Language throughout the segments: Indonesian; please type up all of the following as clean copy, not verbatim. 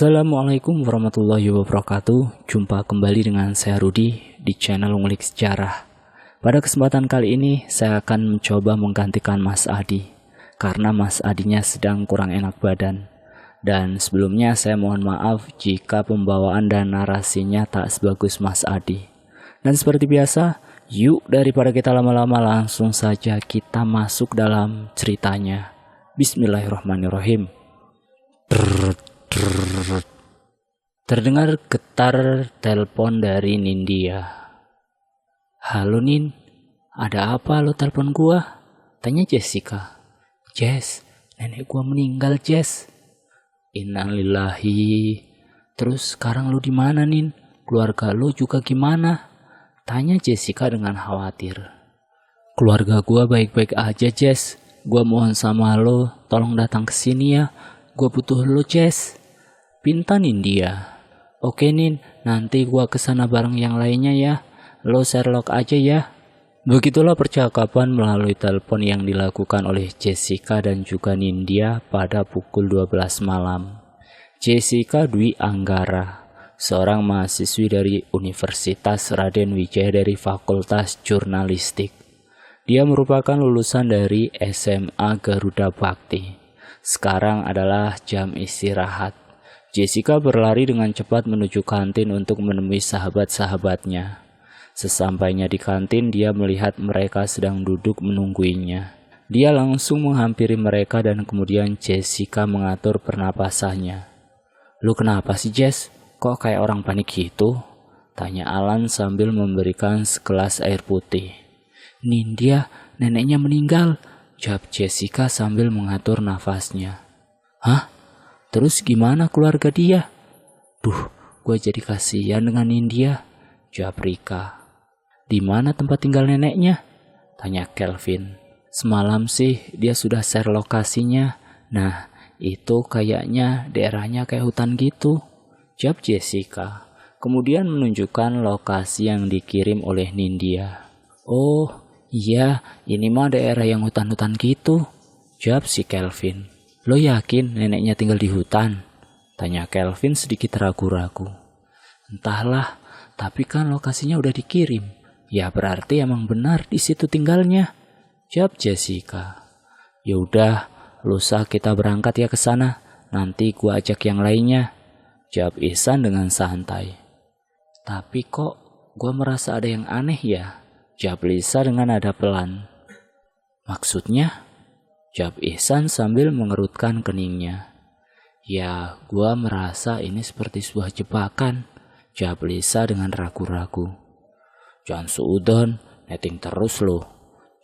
Assalamualaikum warahmatullahi wabarakatuh. Jumpa kembali dengan saya Rudi di channel Ngulik Sejarah. Pada kesempatan kali ini saya akan mencoba menggantikan Mas Adi karena Mas Adinya sedang kurang enak badan. Dan sebelumnya saya mohon maaf jika pembawaan dan narasinya tak sebagus Mas Adi. Dan seperti biasa, yuk daripada kita lama-lama langsung saja kita masuk dalam ceritanya. Bismillahirrahmanirrahim. Terdengar getar telepon dari Nindya. "Halo Nin, ada apa lo telepon gua?" tanya Jessica. "Jess, nenek gua meninggal Jess." "Innalillahi. Terus sekarang lo di mana Nin? Keluarga lo juga gimana?" tanya Jessica dengan khawatir. "Keluarga gua baik-baik aja Jess. Gua mohon sama lo, tolong datang ke sini ya. Gua butuh lo Jess," pinta Nindya. "Oke Nin, nanti gua kesana bareng yang lainnya ya. Lo Sherlock aja ya." Begitulah percakapan melalui telepon yang dilakukan oleh Jessica dan juga Nindya pada pukul 12 malam. Jessica Dwi Anggara, seorang mahasiswi dari Universitas Raden Wijaya dari Fakultas Jurnalistik. Dia merupakan lulusan dari SMA Garuda Bakti. Sekarang adalah jam istirahat. Jessica berlari dengan cepat menuju kantin untuk menemui sahabat-sahabatnya. Sesampainya di kantin, dia melihat mereka sedang duduk menungguinya. Dia langsung menghampiri mereka dan kemudian Jessica mengatur pernapasannya. "Lu kenapa sih Jess? Kok kayak orang panik gitu?" tanya Alan sambil memberikan segelas air putih. "Nindya, neneknya meninggal," jawab Jessica sambil mengatur nafasnya. "Hah? Terus gimana keluarga dia?" "Duh, gue jadi kasihan dengan Nindya," jawab Rika. "Di mana tempat tinggal neneknya?" tanya Kelvin. "Semalam sih dia sudah share lokasinya. Nah, itu kayaknya daerahnya kayak hutan gitu," jawab Jessica. Kemudian menunjukkan lokasi yang dikirim oleh Nindya. "Oh, iya, ini mah daerah yang hutan-hutan gitu," jawab si Kelvin. "Lo yakin neneknya tinggal di hutan?" tanya Kelvin sedikit ragu-ragu. "Entahlah, tapi kan lokasinya udah dikirim. Ya berarti emang benar di situ tinggalnya," jawab Jessica. "Ya udah, lusa kita berangkat ya ke sana. Nanti gua ajak yang lainnya," jawab Ihsan dengan santai. "Tapi kok gua merasa ada yang aneh ya?" jawab Lisa dengan nada pelan. "Maksudnya?" jawab Ihsan sambil mengerutkan keningnya. "Ya, gua merasa ini seperti sebuah jebakan," jawab Lisa dengan ragu-ragu. "Jangan suudon, netting terus lo,"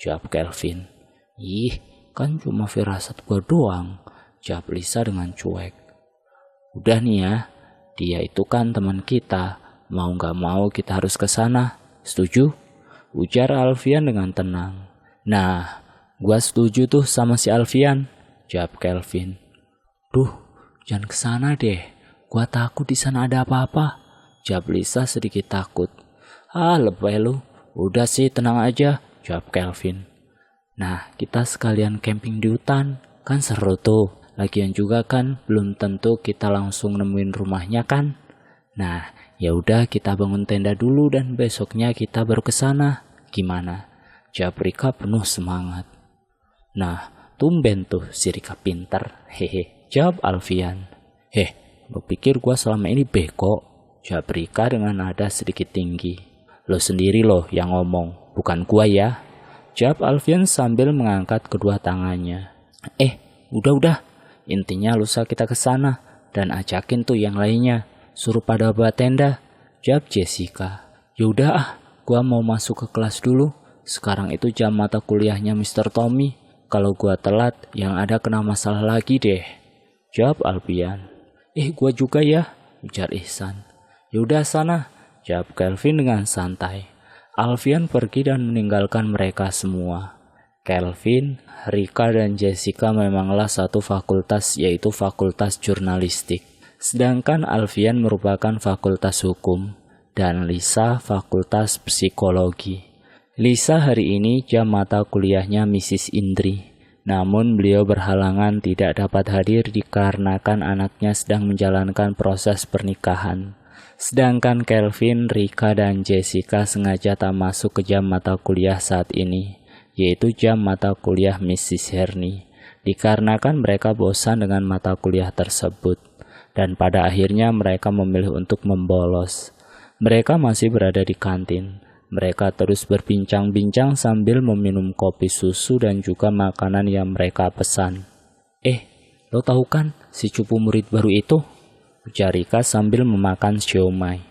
jawab Kelvin. "Ih, kan cuma firasat gua doang," jawab Lisa dengan cuek. "Udah nih ya, dia itu kan teman kita. Mau gak mau kita harus ke sana. Setuju?" ujar Alfian dengan tenang. "Nah, gua setuju tuh sama si Alfian," jawab Kelvin. "Duh, jangan kesana deh. Gua takut di sana ada apa-apa," jawab Lisa sedikit takut. "Ah, lebay lu. Udah sih, tenang aja," jawab Kelvin. "Nah, kita sekalian camping di hutan. Kan seru tuh. Lagian juga kan belum tentu kita langsung nemuin rumahnya kan. Nah, ya udah kita bangun tenda dulu dan besoknya kita baru ke sana. Gimana?" jawab Rika penuh semangat. "Nah, tumben tuh si Rika pintar, hehe," jawab Alfian. Lo pikir gua selama ini beko?" jawab Rika dengan nada sedikit tinggi. "Lo sendiri loh yang ngomong, bukan gua ya," jawab Alfian sambil mengangkat kedua tangannya. Udah, intinya lusa kita ke sana dan ajakin tuh yang lainnya, suruh pada buat tenda," jawab Jessica. "Yaudah ah, gua mau masuk ke kelas dulu. Sekarang itu jam mata kuliahnya Mr. Tommy. Kalau gua telat, yang ada kena masalah lagi deh," jawab Alfian. Gua juga ya," ujar Ihsan. "Yaudah sana," jawab Kelvin dengan santai. Alfian pergi dan meninggalkan mereka semua. Kelvin, Rika, dan Jessica memanglah satu fakultas, yaitu Fakultas Jurnalistik. Sedangkan Alfian merupakan Fakultas Hukum dan Lisa Fakultas Psikologi. Lisa hari ini jam mata kuliahnya Mrs. Indri. Namun beliau berhalangan tidak dapat hadir dikarenakan anaknya sedang menjalankan proses pernikahan. Sedangkan Kelvin, Rika, dan Jessica sengaja tak masuk ke jam mata kuliah saat ini, yaitu jam mata kuliah Mrs. Herni, dikarenakan mereka bosan dengan mata kuliah tersebut. Dan pada akhirnya mereka memilih untuk membolos. Mereka masih berada di kantin. Mereka terus berbincang-bincang sambil meminum kopi susu dan juga makanan yang mereka pesan. Lo tahu kan si cupu murid baru itu? Ujar Rika sambil memakan siomay.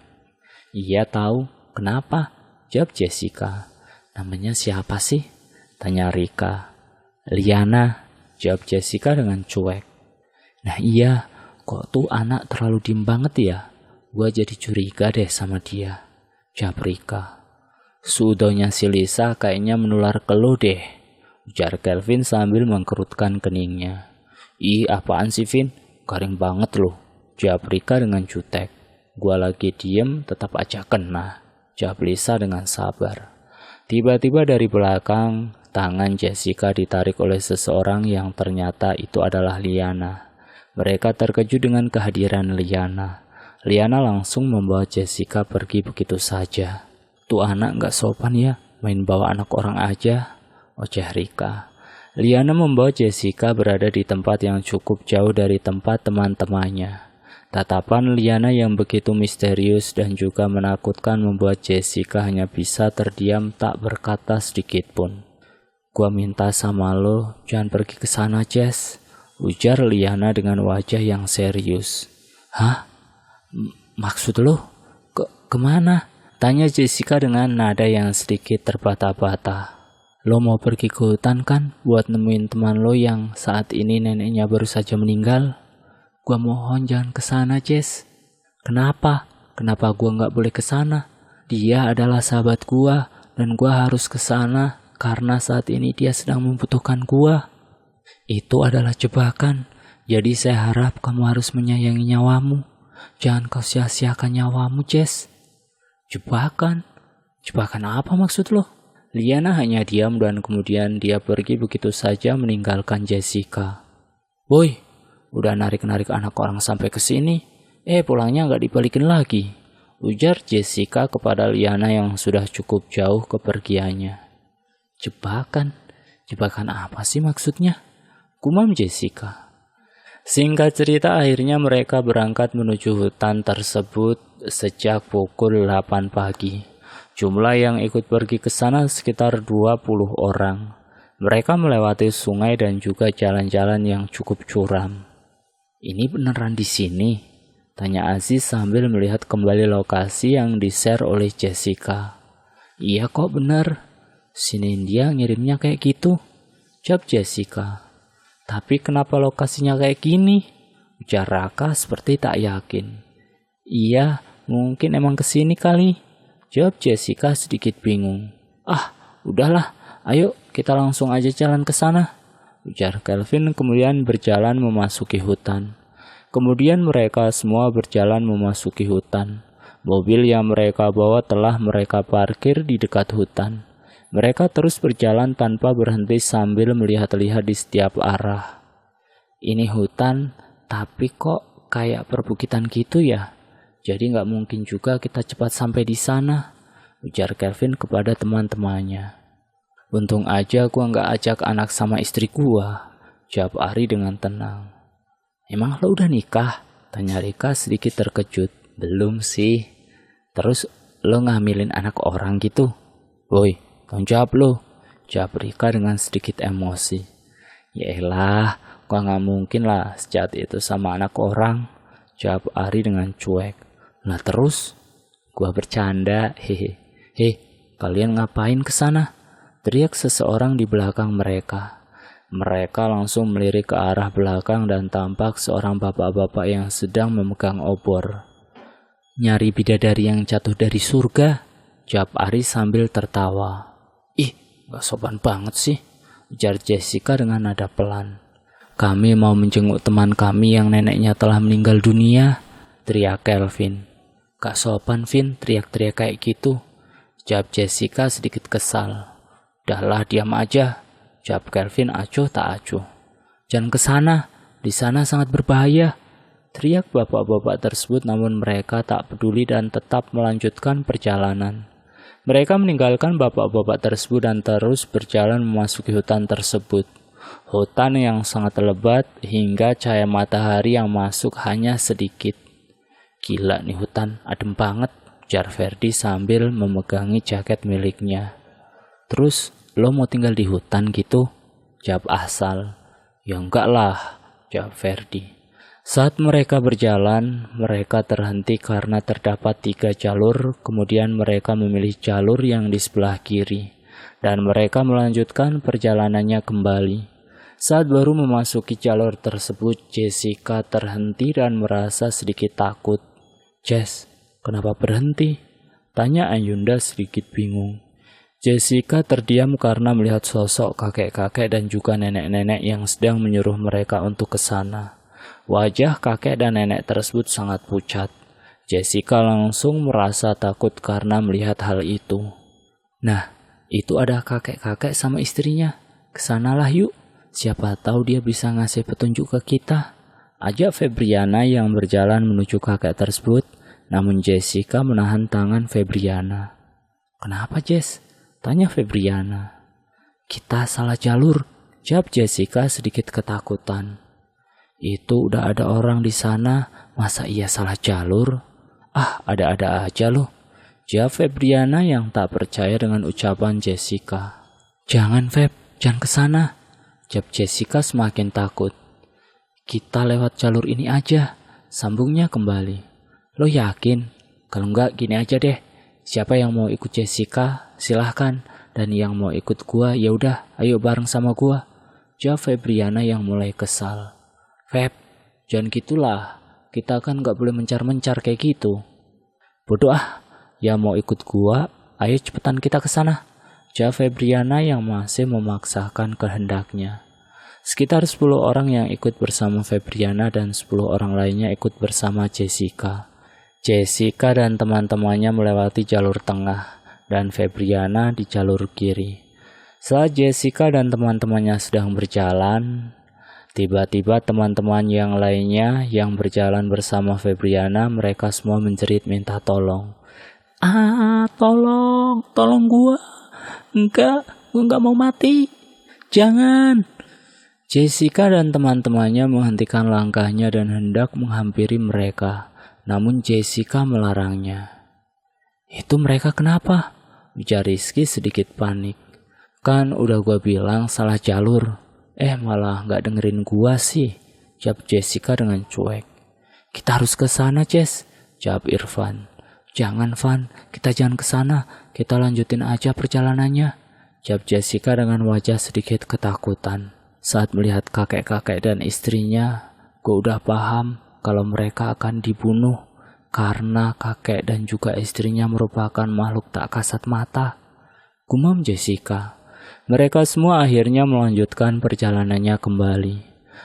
Iya tahu, kenapa? Jawab Jessica. Namanya siapa sih? Tanya Rika. Liana, jawab Jessica dengan cuek. Nah iya, kok tuh anak terlalu diem banget ya? Gua jadi curiga deh sama dia, jawab Rika. Sudonya si Lisa kayaknya menular ke lo deh, ujar Kelvin sambil mengkerutkan keningnya. Ih, apaan sih Vin? Garing banget lo, jawab Rika dengan jutek. Gua lagi diem tetap aja kena, jawab Lisa dengan sabar. Tiba-tiba dari belakang, tangan Jessica ditarik oleh seseorang yang ternyata itu adalah Liana. Mereka terkejut dengan kehadiran Liana. Liana langsung membawa Jessica pergi begitu saja. Tuh anak gak sopan ya, main bawa anak orang aja, ojeh Rika. Liana membawa Jessica berada di tempat yang cukup jauh dari tempat teman-temannya. Tatapan Liana yang begitu misterius dan juga menakutkan membuat Jessica hanya bisa terdiam tak berkata sedikit pun. Gua minta sama lo, jangan pergi ke sana, Jess, ujar Liana dengan wajah yang serius. Hah? Maksud lo? Kemana? Tanya Jessica dengan nada yang sedikit terbata-bata. Lo mau pergi ke hutan kan buat nemuin teman lo yang saat ini neneknya baru saja meninggal? Gua mohon jangan ke sana, Jess. Kenapa? Kenapa gua nggak boleh ke sana? Dia adalah sahabat gua dan gua harus ke sana karena saat ini dia sedang membutuhkan gua. Itu adalah jebakan. Jadi saya harap kamu harus menyayangi nyawamu. Jangan kau sia-siakan nyawamu, Jess. Jebakan? Jebakan apa maksud lo? Liana hanya diam dan kemudian dia pergi begitu saja meninggalkan Jessica. Boy, udah narik-narik anak orang sampai ke sini. Pulangnya nggak dibalikin lagi, ujar Jessica kepada Liana yang sudah cukup jauh kepergiannya. Jebakan? Jebakan apa sih maksudnya? Gumam Jessica. Singkat cerita, akhirnya mereka berangkat menuju hutan tersebut sejak pukul 8 pagi. Jumlah yang ikut pergi ke sana sekitar 20 orang. Mereka melewati sungai dan juga jalan-jalan yang cukup curam. Ini beneran di sini? Tanya Aziz sambil melihat kembali lokasi yang di-share oleh Jessica. Iya kok bener. Sini dia ngirimnya kayak gitu, jawab Jessica. Tapi kenapa lokasinya kayak gini? Ujar Raka seperti tak yakin. Iya, mungkin emang kesini kali, jawab Jessica sedikit bingung. Udahlah, ayo kita langsung aja jalan ke sana, ujar Kelvin kemudian berjalan memasuki hutan. Kemudian mereka semua berjalan memasuki hutan. Mobil yang mereka bawa telah mereka parkir di dekat hutan. Mereka terus berjalan tanpa berhenti sambil melihat-lihat di setiap arah. Ini hutan, tapi kok kayak perbukitan gitu ya? Jadi nggak mungkin juga kita cepat sampai di sana, ujar Kelvin kepada teman-temannya. Untung aja gua nggak ajak anak sama istri gua, jawab Ari dengan tenang. Emang lo udah nikah? Tanya Rika sedikit terkejut. Belum sih. Terus lo ngambilin anak orang gitu? Woi, tanggung jawab lo, jawab Rika dengan sedikit emosi. Yaelah, gua nggak mungkin lah sejahat itu sama anak orang, jawab Ari dengan cuek. Nah terus? Gua bercanda, hehe. Kalian ngapain ke sana? Teriak seseorang di belakang mereka. Mereka langsung melirik ke arah belakang dan tampak seorang bapak-bapak yang sedang memegang obor. Nyari bidadari yang jatuh dari surga, jawab Ari sambil tertawa. Gak sopan banget sih, ujar Jessica dengan nada pelan. Kami mau menjenguk teman kami yang neneknya telah meninggal dunia, teriak Kelvin. Gak sopan Vin, teriak-teriak kayak gitu, jawab Jessica sedikit kesal. Udahlah diam aja, Jawab Kelvin acuh tak acuh. Jangan ke sana, di sana sangat berbahaya. Teriak bapak-bapak tersebut, namun mereka tak peduli dan tetap melanjutkan perjalanan. Mereka meninggalkan bapak-bapak tersebut dan terus berjalan memasuki hutan tersebut. Hutan yang sangat lebat hingga cahaya matahari yang masuk hanya sedikit. Gila nih hutan, adem banget, ujar Ferdi sambil memegangi jaket miliknya. Terus, lo mau tinggal di hutan gitu? Jawab Ahsal. Ya enggak lah, jawab Ferdi. Saat mereka berjalan, mereka terhenti karena terdapat 3 jalur, kemudian mereka memilih jalur yang di sebelah kiri, dan mereka melanjutkan perjalanannya kembali. Saat baru memasuki jalur tersebut, Jessica terhenti dan merasa sedikit takut. Jess, kenapa berhenti? Tanya Ayunda sedikit bingung. Jessica terdiam karena melihat sosok kakek-kakek dan juga nenek-nenek yang sedang menyuruh mereka untuk ke sana. Wajah kakek dan nenek tersebut sangat pucat. Jessica langsung merasa takut karena melihat hal itu. Nah, itu ada kakek-kakek sama istrinya. Kesanalah yuk, siapa tahu dia bisa ngasih petunjuk ke kita. Ajak Febriana yang berjalan menuju kakek tersebut, namun Jessica menahan tangan Febriana. Kenapa Jess? Tanya Febriana. Kita salah jalur, jawab Jessica sedikit ketakutan. Itu udah ada orang di sana, masa iya salah jalur? Ah, ada-ada aja loh, jawab Febriana yang tak percaya dengan ucapan Jessica. Jangan Feb, jangan ke sana, jawab Jessica semakin takut. Kita lewat jalur ini aja, sambungnya kembali. Lo yakin? Kalau enggak gini aja deh. Siapa yang mau ikut Jessica, silahkan. Dan yang mau ikut gua, ya udah, ayo bareng sama gua. Jawab Febriana yang mulai kesal. Feb, jangan gitulah. Kita kan enggak boleh mencar-mencar kayak gitu. Bodoh ah, ya mau ikut gua, ayo cepetan kita ke sana. Jawab Febriana yang masih memaksakan kehendaknya. Sekitar 10 orang yang ikut bersama Febriana dan 10 orang lainnya ikut bersama Jessica. Jessica dan teman-temannya melewati jalur tengah dan Febriana di jalur kiri. Saat Jessica dan teman-temannya sedang berjalan, tiba-tiba teman-teman yang lainnya yang berjalan bersama Febriana, mereka semua menjerit minta tolong. Tolong gua. Gua enggak mau mati. Jangan. Jessica dan teman-temannya menghentikan langkahnya dan hendak menghampiri mereka. Namun Jessica melarangnya. Itu mereka kenapa? Ujar Rizky sedikit panik. Kan udah gua bilang salah jalur. Malah gak dengerin gua sih, jawab Jessica dengan cuek. Kita harus ke sana, Jess, jawab Irfan. Jangan, Van, kita jangan ke sana. Kita lanjutin aja perjalanannya, jawab Jessica dengan wajah sedikit ketakutan. Saat melihat kakek-kakek dan istrinya, gua udah paham kalau mereka akan dibunuh karena kakek dan juga istrinya merupakan makhluk tak kasat mata, gumam Jessica. Mereka semua akhirnya melanjutkan perjalanannya kembali.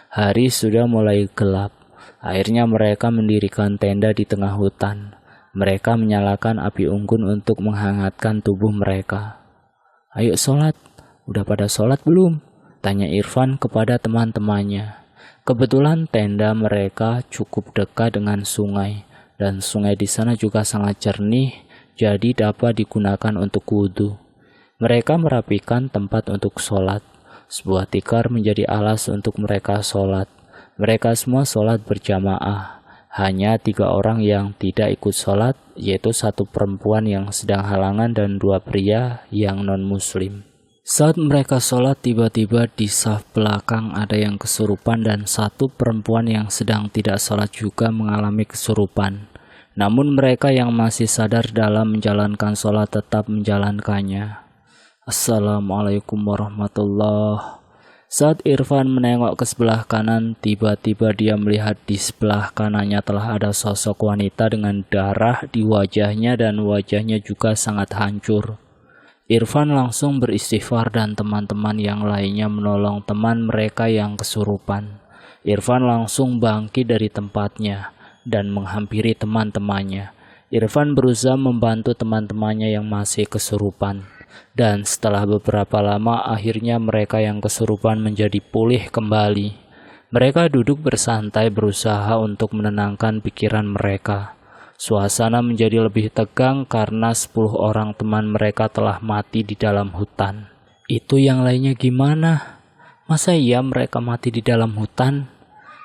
Hari sudah mulai gelap. Akhirnya mereka mendirikan tenda di tengah hutan. Mereka menyalakan api unggun untuk menghangatkan tubuh mereka. Ayo sholat, udah pada sholat belum? Tanya Irfan kepada teman-temannya. Kebetulan tenda mereka cukup dekat dengan sungai, dan sungai di sana juga sangat jernih, jadi dapat digunakan untuk wudhu. Mereka merapikan tempat untuk sholat. Sebuah tikar menjadi alas untuk mereka sholat. Mereka semua sholat berjamaah. Hanya 3 orang yang tidak ikut sholat, yaitu 1 perempuan yang sedang halangan dan 2 pria yang non-muslim. Saat mereka sholat, tiba-tiba di saf belakang ada yang kesurupan dan 1 perempuan yang sedang tidak sholat juga mengalami kesurupan. Namun mereka yang masih sadar dalam menjalankan sholat tetap menjalankannya. Assalamualaikum warahmatullahi. Saat Irfan menengok ke sebelah kanan, tiba-tiba dia melihat di sebelah kanannya telah ada sosok wanita dengan darah di wajahnya dan wajahnya juga sangat hancur. Irfan langsung beristighfar dan teman-teman yang lainnya menolong teman mereka yang kesurupan. Irfan langsung bangkit dari tempatnya dan menghampiri teman-temannya. Irfan berusaha membantu teman-temannya yang masih kesurupan. Dan setelah beberapa lama, akhirnya mereka yang kesurupan menjadi pulih kembali. Mereka duduk bersantai berusaha untuk menenangkan pikiran mereka. Suasana menjadi lebih tegang karena 10 orang teman mereka telah mati di dalam hutan. Itu yang lainnya gimana? Masa iya mereka mati di dalam hutan?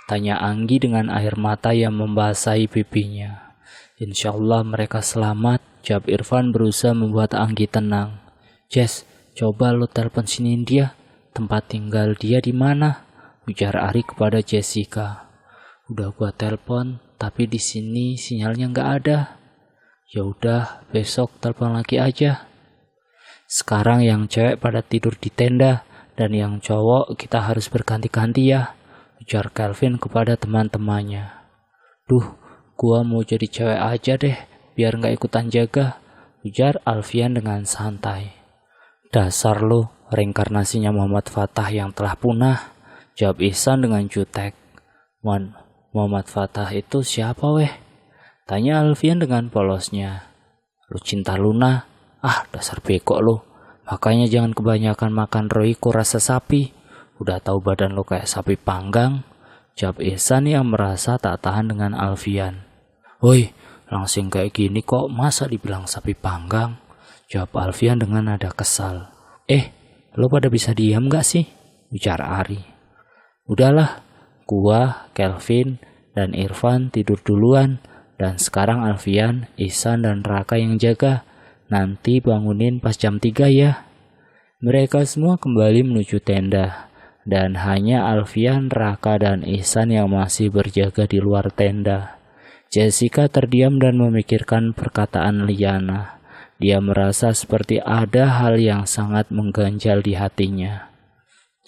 Tanya Anggi dengan air mata yang membasahi pipinya. Insya Allah mereka selamat, jawab Irfan berusaha membuat Anggi tenang. Jess, coba lo telepon siniin dia. Tempat tinggal dia di mana? Ujar Ari kepada Jessica. Udah gua telepon, tapi di sini sinyalnya nggak ada. Ya udah, besok telepon lagi aja. Sekarang yang cewek pada tidur di tenda, dan yang cowok kita harus berganti-ganti ya, ujar Kelvin kepada teman-temannya. Duh, gua mau jadi cewek aja deh, biar nggak ikutan jaga, ujar Alfian dengan santai. Dasar lo, reinkarnasinya Muhammad Fatah yang telah punah, jawab Ihsan dengan jutek. Muhammad Fatah itu siapa weh? Tanya Alfian dengan polosnya. Lu cinta Luna? Ah, dasar beko lo. Makanya jangan kebanyakan makan roiko rasa sapi. Udah tahu badan lo kayak sapi panggang, jawab Ihsan yang merasa tak tahan dengan Alfian. Woi, langsing kayak gini kok masa dibilang sapi panggang? Jawab Alfian dengan nada kesal. Lo pada bisa diam gak sih? Ujar Ari. Udahlah, gua, Kelvin, dan Irfan tidur duluan. Dan sekarang Alfian, Ihsan, dan Raka yang jaga. Nanti bangunin pas jam 3 ya. Mereka semua kembali menuju tenda. Dan hanya Alfian, Raka, dan Ihsan yang masih berjaga di luar tenda. Jessica terdiam dan memikirkan perkataan Liana. Dia merasa seperti ada hal yang sangat mengganjal di hatinya.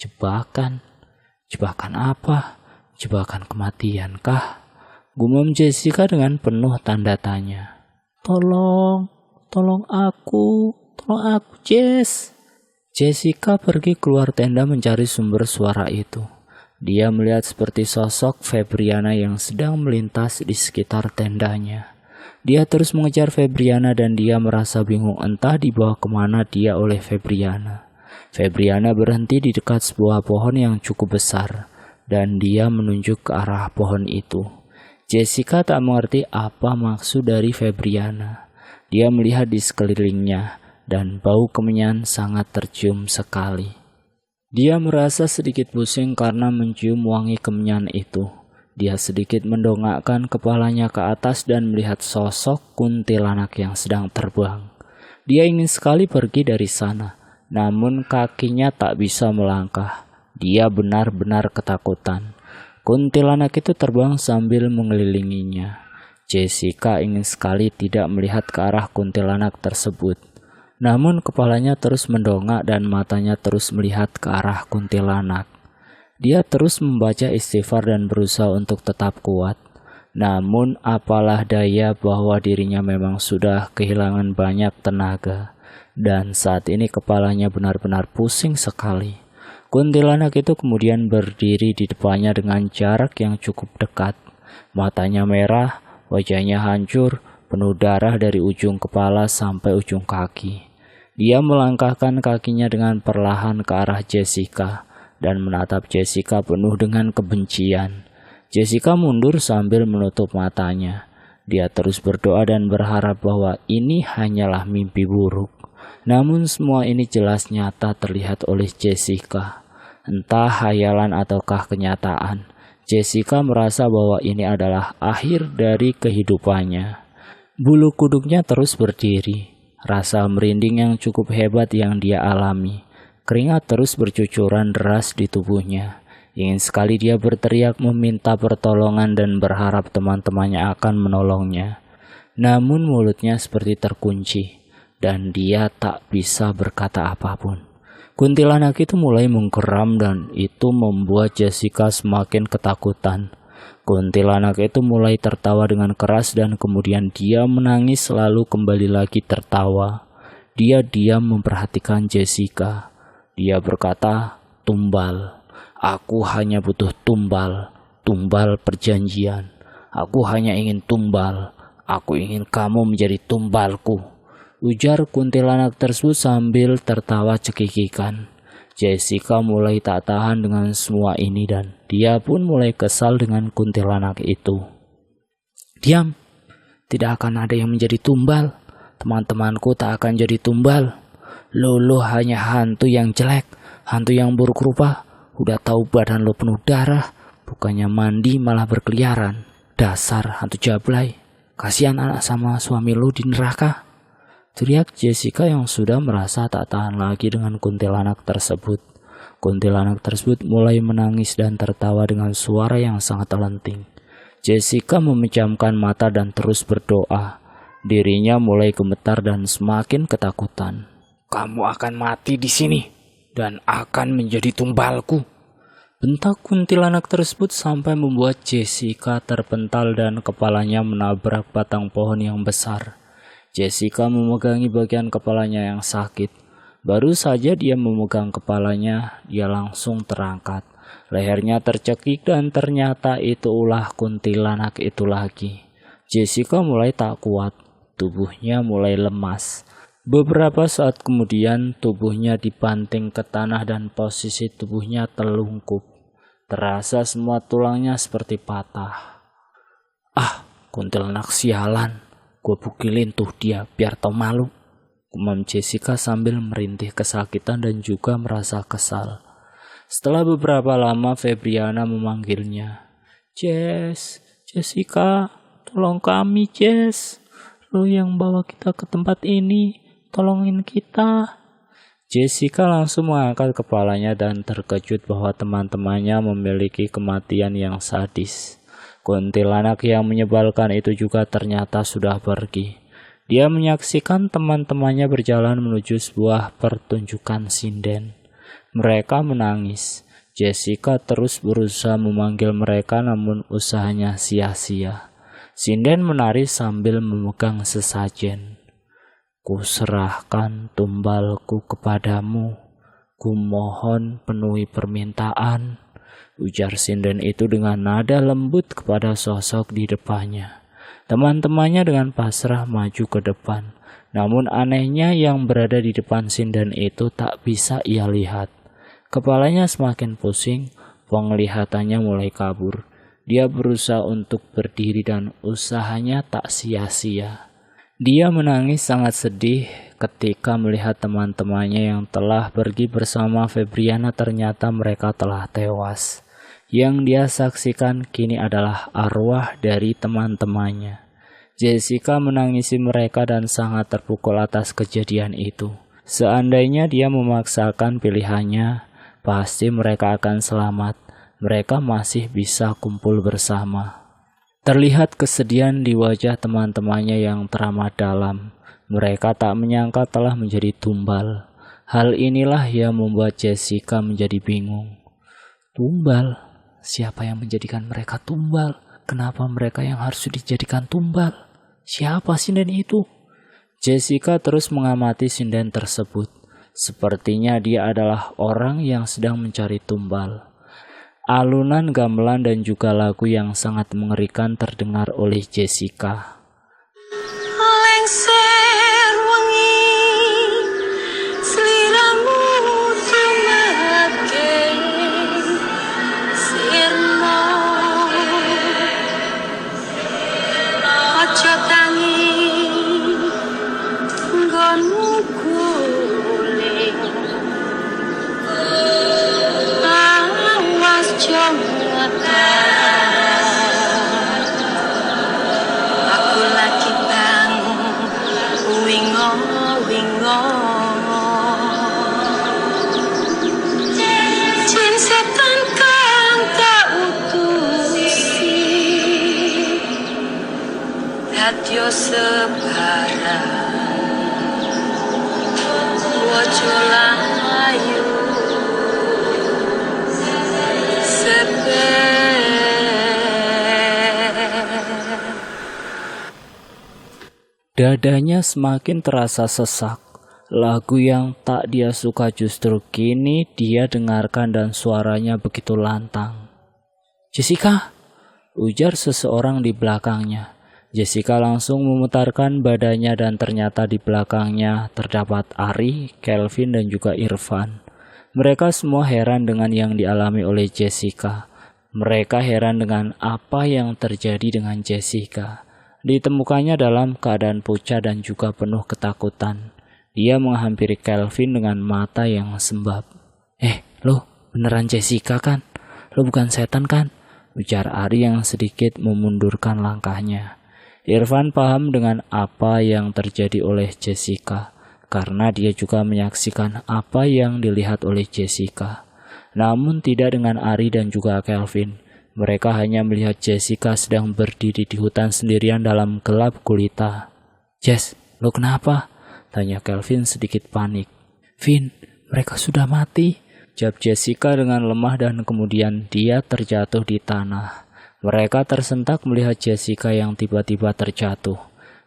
Jebakan? Jebakan apa? Jebakan kematian kah? Gumam Jessica dengan penuh tanda tanya. Tolong aku, Jess. Jessica pergi keluar tenda mencari sumber suara itu. Dia melihat seperti sosok Febriana yang sedang melintas di sekitar tendanya. Dia terus mengejar Febriana dan dia merasa bingung entah dibawa kemana dia oleh Febriana. Febriana berhenti di dekat sebuah pohon yang cukup besar dan dia menunjuk ke arah pohon itu. Jessica tak mengerti apa maksud dari Febriana. Dia melihat di sekelilingnya dan bau kemenyan sangat tercium sekali. Dia merasa sedikit pusing karena mencium wangi kemenyan itu. Dia sedikit mendongakkan kepalanya ke atas dan melihat sosok kuntilanak yang sedang terbang. Dia ingin sekali pergi dari sana, namun kakinya tak bisa melangkah. Dia benar-benar ketakutan. Kuntilanak itu terbang sambil mengelilinginya. Jessica ingin sekali tidak melihat ke arah kuntilanak tersebut. Namun kepalanya terus mendongak dan matanya terus melihat ke arah kuntilanak. Dia terus membaca istighfar dan berusaha untuk tetap kuat. Namun apalah daya bahwa dirinya memang sudah kehilangan banyak tenaga. Dan saat ini kepalanya benar-benar pusing sekali. Kuntilanak itu kemudian berdiri di depannya dengan jarak yang cukup dekat. Matanya merah, wajahnya hancur, penuh darah dari ujung kepala sampai ujung kaki. Dia melangkahkan kakinya dengan perlahan ke arah Jessica dan menatap Jessica penuh dengan kebencian. Jessica mundur sambil menutup matanya. Dia terus berdoa dan berharap bahwa ini hanyalah mimpi buruk. Namun semua ini jelas nyata terlihat oleh Jessica. Entah hayalan ataukah kenyataan, Jessica merasa bahwa ini adalah akhir dari kehidupannya. Bulu kuduknya terus berdiri. Rasa merinding yang cukup hebat yang dia alami. Keringat terus bercucuran deras di tubuhnya. Ingin sekali dia berteriak meminta pertolongan dan berharap teman-temannya akan menolongnya. Namun mulutnya seperti terkunci dan dia tak bisa berkata apapun. Kuntilanak itu mulai menggeram dan itu membuat Jessica semakin ketakutan. Kuntilanak itu mulai tertawa dengan keras dan kemudian dia menangis lalu kembali lagi tertawa. Dia diam memperhatikan Jessica. Dia berkata, "Tumbal. Aku hanya butuh tumbal. Tumbal perjanjian. Aku hanya ingin tumbal. Aku ingin kamu menjadi tumbalku." ujar kuntilanak tersebut sambil tertawa cekikikan. Jessica mulai tak tahan dengan semua ini dan dia pun mulai kesal dengan kuntilanak itu. Diam, tidak akan ada yang menjadi tumbal. Teman-temanku tak akan jadi tumbal. Lo hanya hantu yang jelek, hantu yang buruk rupa. Udah tahu badan lo penuh darah, bukannya mandi malah berkeliaran. Dasar hantu jablay. Kasihan anak sama suami lo di neraka. Teriak Jessica yang sudah merasa tak tahan lagi dengan kuntilanak tersebut. Kuntilanak tersebut mulai menangis dan tertawa dengan suara yang sangat lenting. Jessica memejamkan mata dan terus berdoa. Dirinya mulai gemetar dan semakin ketakutan. Kamu akan mati di sini dan akan menjadi tumbalku. Bentak kuntilanak tersebut sampai membuat Jessica terpental dan kepalanya menabrak batang pohon yang besar. Jessica memegangi bagian kepalanya yang sakit. Baru saja dia memegang kepalanya, dia langsung terangkat. Lehernya tercekik dan ternyata itu ulah kuntilanak itu lagi. Jessica mulai tak kuat, tubuhnya mulai lemas. Beberapa saat kemudian tubuhnya dibanting ke tanah dan posisi tubuhnya telungkup. Terasa semua tulangnya seperti patah. Ah, kuntilanak sialan. Gue pukilin tuh dia biar tau malu. Gumam Jessica sambil merintih kesakitan dan juga merasa kesal. Setelah beberapa lama Febriana memanggilnya. Jessica, tolong kami Jess. Lo yang bawa kita ke tempat ini, tolongin kita. Jessica langsung mengangkat kepalanya dan terkejut bahwa teman-temannya memiliki kematian yang sadis. Kuntilanak yang menyebalkan itu juga ternyata sudah pergi. Dia menyaksikan teman-temannya berjalan menuju sebuah pertunjukan sinden. Mereka menangis. Jessica terus berusaha memanggil mereka namun usahanya sia-sia. Sinden menari sambil memegang sesajen. Kuserahkan tumbalku kepadamu. Kumohon penuhi permintaan. Ujar sinden itu dengan nada lembut kepada sosok di depannya. Teman-temannya dengan pasrah maju ke depan. Namun anehnya yang berada di depan sinden itu tak bisa ia lihat. Kepalanya semakin pusing, penglihatannya mulai kabur. Dia berusaha untuk berdiri dan usahanya tak sia-sia. Dia menangis sangat sedih ketika melihat teman-temannya yang telah pergi bersama Febriana ternyata mereka telah tewas. Yang dia saksikan kini adalah arwah dari teman-temannya. Jessica menangisi mereka dan sangat terpukul atas kejadian itu. Seandainya dia memaksakan pilihannya, pasti mereka akan selamat. Mereka masih bisa kumpul bersama. Terlihat kesedihan di wajah teman-temannya yang teramat dalam. Mereka tak menyangka telah menjadi tumbal. Hal inilah yang membuat Jessica menjadi bingung. Tumbal? Siapa yang menjadikan mereka tumbal? Kenapa mereka yang harus dijadikan tumbal? Siapa sinden itu? Jessica terus mengamati sinden tersebut. Sepertinya dia adalah orang yang sedang mencari tumbal. Alunan gamelan dan juga lagu yang sangat mengerikan terdengar oleh Jessica. Lengser wengi sliramu tumeke sirna aja tangi nggonmu guling awas jomata aku lagi wingo jin setan kang tak utusi dadya sebarang wojo layu Dadanya semakin terasa sesak. Lagu yang tak dia suka justru kini dia dengarkan dan suaranya begitu lantang. Jessica, ujar seseorang di belakangnya. Jessica langsung memutarkan badannya dan ternyata di belakangnya terdapat Ari, Kelvin, dan juga Irfan. Mereka semua heran dengan yang dialami oleh Jessica. Mereka heran dengan apa yang terjadi dengan Jessica. Ditemukannya dalam keadaan pucat dan juga penuh ketakutan. Dia menghampiri Kelvin dengan mata yang sembab. Lo beneran Jessica kan? Lo bukan setan kan? Ujar Ari yang sedikit memundurkan langkahnya. Irfan paham dengan apa yang terjadi oleh Jessica, karena dia juga menyaksikan apa yang dilihat oleh Jessica. Namun tidak dengan Ari dan juga Kelvin. Mereka hanya melihat Jessica sedang berdiri di hutan sendirian dalam gelap gulita. "Jess, lo kenapa?" tanya Kelvin sedikit panik. "Vin, mereka sudah mati," jawab Jessica dengan lemah dan kemudian dia terjatuh di tanah. Mereka tersentak melihat Jessica yang tiba-tiba terjatuh.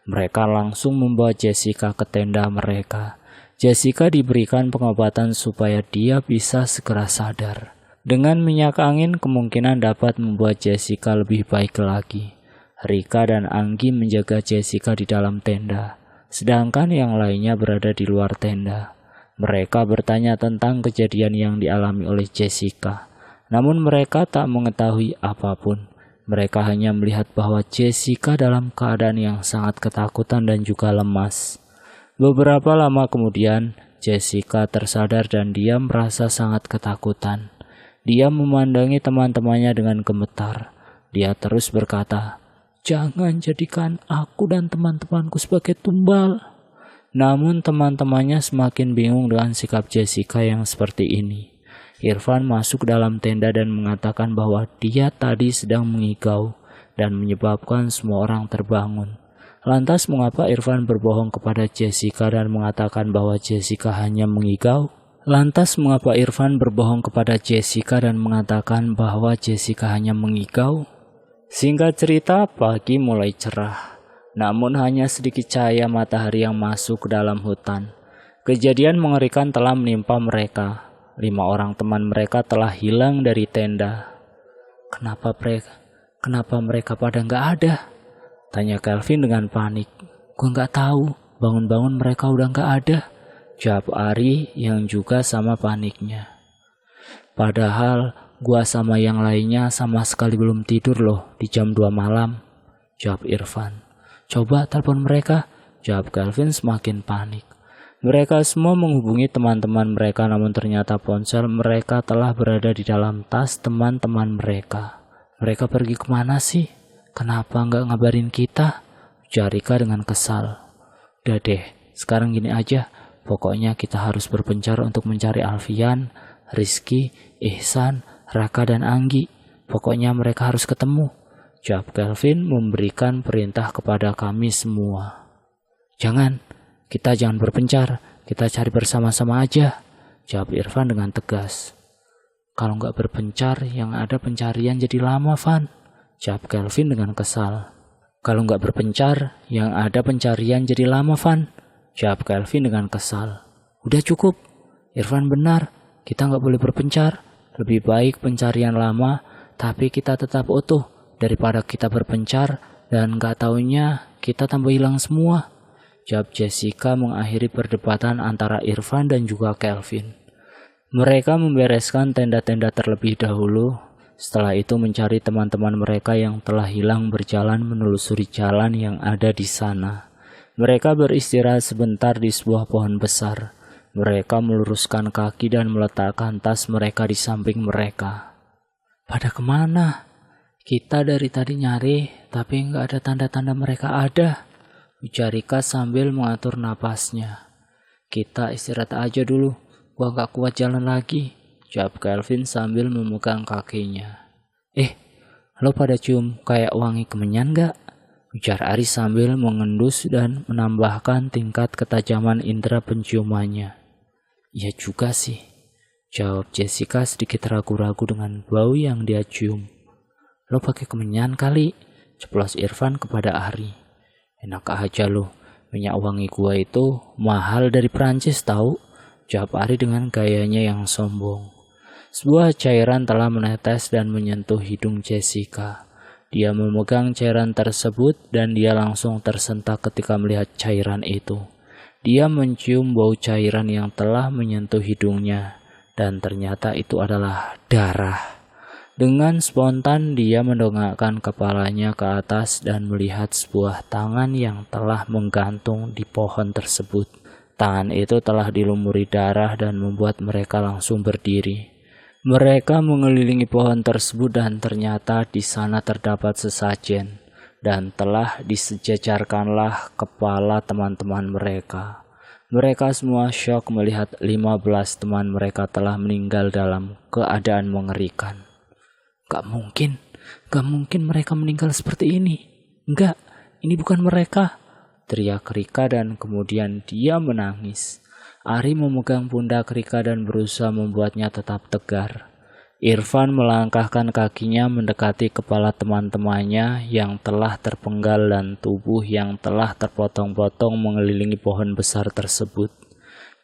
Mereka langsung membawa Jessica ke tenda mereka. Jessica diberikan pengobatan supaya dia bisa segera sadar. Dengan minyak angin kemungkinan dapat membuat Jessica lebih baik lagi. Rika dan Anggi menjaga Jessica di dalam tenda, sedangkan yang lainnya berada di luar tenda. Mereka bertanya tentang kejadian yang dialami oleh Jessica. Namun mereka tak mengetahui apapun. Mereka hanya melihat bahwa Jessica dalam keadaan yang sangat ketakutan dan juga lemas. Beberapa lama kemudian, Jessica tersadar dan dia merasa sangat ketakutan. Dia memandangi teman-temannya dengan gemetar. Dia terus berkata, "Jangan jadikan aku dan teman-temanku sebagai tumbal." Namun teman-temannya semakin bingung dengan sikap Jessica yang seperti ini. Irfan masuk dalam tenda dan mengatakan bahwa dia tadi sedang mengigau dan menyebabkan semua orang terbangun. Lantas mengapa Irfan berbohong kepada Jessica dan mengatakan bahwa Jessica hanya mengigau? Singkat cerita, pagi mulai cerah. Namun hanya sedikit cahaya matahari yang masuk ke dalam hutan. Kejadian mengerikan telah menimpa mereka. 5 orang teman mereka telah hilang dari tenda. Kenapa mereka pada nggak ada?" tanya Kelvin dengan panik. "Gua nggak tahu, bangun-bangun mereka udah nggak ada," jawab Ari yang juga sama paniknya. "Padahal gua sama yang lainnya sama sekali belum tidur loh di jam 2 malam, jawab Irfan. "Coba telepon mereka," jawab Kelvin semakin panik. Mereka semua menghubungi teman-teman mereka, namun ternyata ponsel mereka telah berada di dalam tas teman-teman mereka. "Mereka pergi kemana sih? Kenapa nggak ngabarin kita?" ujar Rika dengan kesal. "Udah deh, sekarang gini aja. Pokoknya kita harus berpencar untuk mencari Alfian, Rizky, Ihsan, Raka, dan Anggi. Pokoknya mereka harus ketemu," jawab Kelvin memberikan perintah kepada kami semua. Kita jangan berpencar, kita cari bersama-sama aja," jawab Irfan dengan tegas. "Kalau nggak berpencar, yang ada pencarian jadi lama, Van," jawab Kelvin dengan kesal. "Kalau nggak berpencar, yang ada pencarian jadi lama, Van," jawab Kelvin dengan kesal. "Udah cukup, Irfan benar, kita nggak boleh berpencar. Lebih baik pencarian lama, tapi kita tetap utuh, daripada kita berpencar dan nggak taunya kita tambah hilang semua," jawab Jessica mengakhiri perdebatan antara Irfan dan juga Kelvin. Mereka membereskan tenda-tenda terlebih dahulu. Setelah itu mencari teman-teman mereka yang telah hilang berjalan menelusuri jalan yang ada di sana. Mereka beristirahat sebentar di sebuah pohon besar. Mereka meluruskan kaki dan meletakkan tas mereka di samping mereka. "Pada kemana? Kita dari tadi nyari, tapi nggak ada tanda-tanda mereka ada," ujar Rika sambil mengatur napasnya. "Kita istirahat aja dulu, gua gak kuat jalan lagi," jawab Kelvin sambil memegang kakinya. Lo pada cium kayak wangi kemenyan gak?" ujar Ari sambil mengendus dan menambahkan tingkat ketajaman indera penciumannya. "Iya juga sih," jawab Jessica sedikit ragu-ragu dengan bau yang dia cium. "Lo pakai kemenyan kali," ceplos Irfan kepada Ari. "Enak aja lo, minyak wangi gua itu mahal dari Prancis tahu," jawab Ari dengan gayanya yang sombong. Sebuah cairan telah menetes dan menyentuh hidung Jessica. Dia memegang cairan tersebut dan dia langsung tersentak ketika melihat cairan itu. Dia mencium bau cairan yang telah menyentuh hidungnya dan ternyata itu adalah darah. Dengan spontan dia mendongakkan kepalanya ke atas dan melihat sebuah tangan yang telah menggantung di pohon tersebut. Tangan itu telah dilumuri darah dan membuat mereka langsung berdiri. Mereka mengelilingi pohon tersebut dan ternyata di sana terdapat sesajen dan telah disejajarkanlah kepala teman-teman mereka. Mereka semua syok melihat 15 teman mereka telah meninggal dalam keadaan mengerikan. Gak mungkin mereka meninggal seperti ini. Enggak, ini bukan mereka, teriak Rika dan kemudian dia menangis. Ari memegang pundak Rika dan berusaha membuatnya tetap tegar. Irfan melangkahkan kakinya mendekati kepala teman-temannya yang telah terpenggal dan tubuh yang telah terpotong-potong mengelilingi pohon besar tersebut.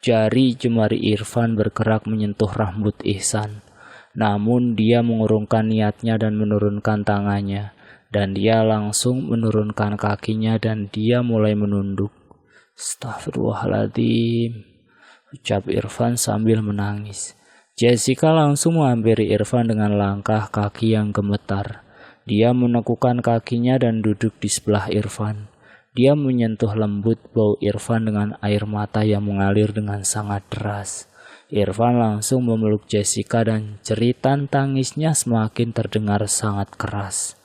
Jari jemari Irfan bergerak menyentuh rambut Ihsan. Namun dia mengurungkan niatnya dan menurunkan tangannya. Dan dia langsung menurunkan kakinya dan dia mulai menunduk. Astagfirullahaladzim, ucap Irfan sambil menangis. Jessica langsung menghampiri Irfan dengan langkah kaki yang gemetar. Dia menekukan kakinya dan duduk di sebelah Irfan. Dia menyentuh lembut bau Irfan dengan air mata yang mengalir dengan sangat deras. Irfan langsung memeluk Jessica dan jeritan tangisnya semakin terdengar sangat keras.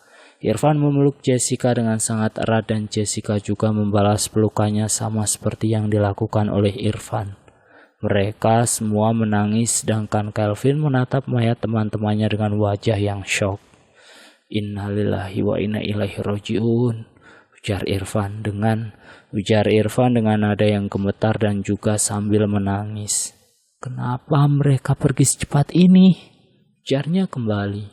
Irfan memeluk Jessica dengan sangat erat dan Jessica juga membalas pelukannya sama seperti yang dilakukan oleh Irfan. Mereka semua menangis sedangkan Kelvin menatap mayat teman-temannya dengan wajah yang syok. Innalillahi wa inna ilaihi rajiun, ujar Irfan dengan nada yang gemetar dan juga sambil menangis. Kenapa mereka pergi secepat ini? Ujarnya kembali.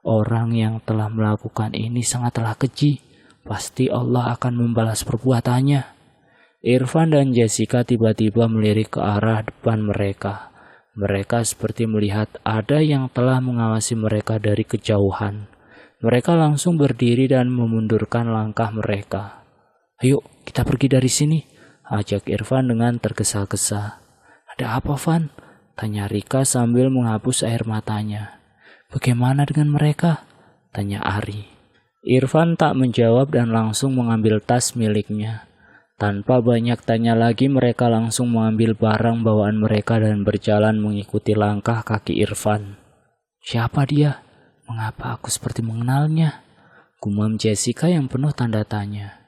Orang yang telah melakukan ini sangatlah keji. Pasti Allah akan membalas perbuatannya. Irfan dan Jessica tiba-tiba melirik ke arah depan mereka. Mereka seperti melihat ada yang telah mengawasi mereka dari kejauhan. Mereka langsung berdiri dan memundurkan langkah mereka. Ayo kita pergi dari sini, ajak Irfan dengan tergesa-gesa. Ada apa, Van? Tanya Rika sambil menghapus air matanya. Bagaimana dengan mereka? Tanya Ari. Irfan tak menjawab dan langsung mengambil tas miliknya. Tanpa banyak tanya lagi mereka langsung mengambil barang bawaan mereka dan berjalan mengikuti langkah kaki Irfan. Siapa dia? Mengapa aku seperti mengenalnya? Gumam Jessica yang penuh tanda tanya.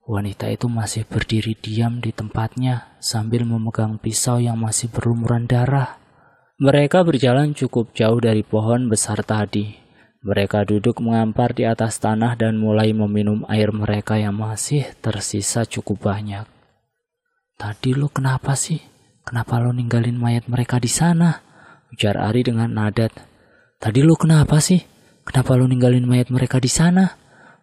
Wanita itu masih berdiri diam di tempatnya sambil memegang pisau yang masih berlumuran darah. Mereka berjalan cukup jauh dari pohon besar tadi. Mereka duduk mengampar di atas tanah dan mulai meminum air mereka yang masih tersisa cukup banyak. Tadi lo kenapa sih? Kenapa lo ninggalin mayat mereka di sana? Ujar Ari dengan nadat. Tadi lo kenapa sih? Kenapa lo ninggalin mayat mereka di sana?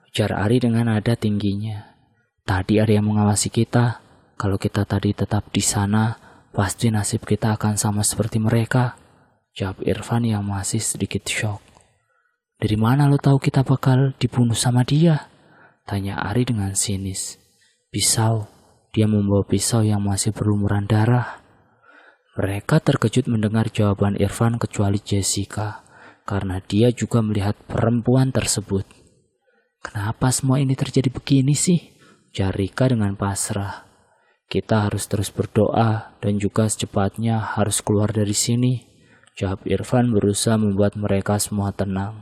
Ujar Ari dengan nada tingginya. Tadi ada yang mengawasi kita. Kalau kita tadi tetap di sana, pasti nasib kita akan sama seperti mereka. Jawab Irfan yang masih sedikit syok. Dari mana lo tahu kita bakal dibunuh sama dia? Tanya Ari dengan sinis. Pisau. Dia membawa pisau yang masih berlumuran darah. Mereka terkejut mendengar jawaban Irfan kecuali Jessica. Karena dia juga melihat perempuan tersebut. Kenapa semua ini terjadi begini sih? Ujar Rika dengan pasrah. Kita harus terus berdoa dan juga secepatnya harus keluar dari sini. Jawab Irfan berusaha membuat mereka semua tenang.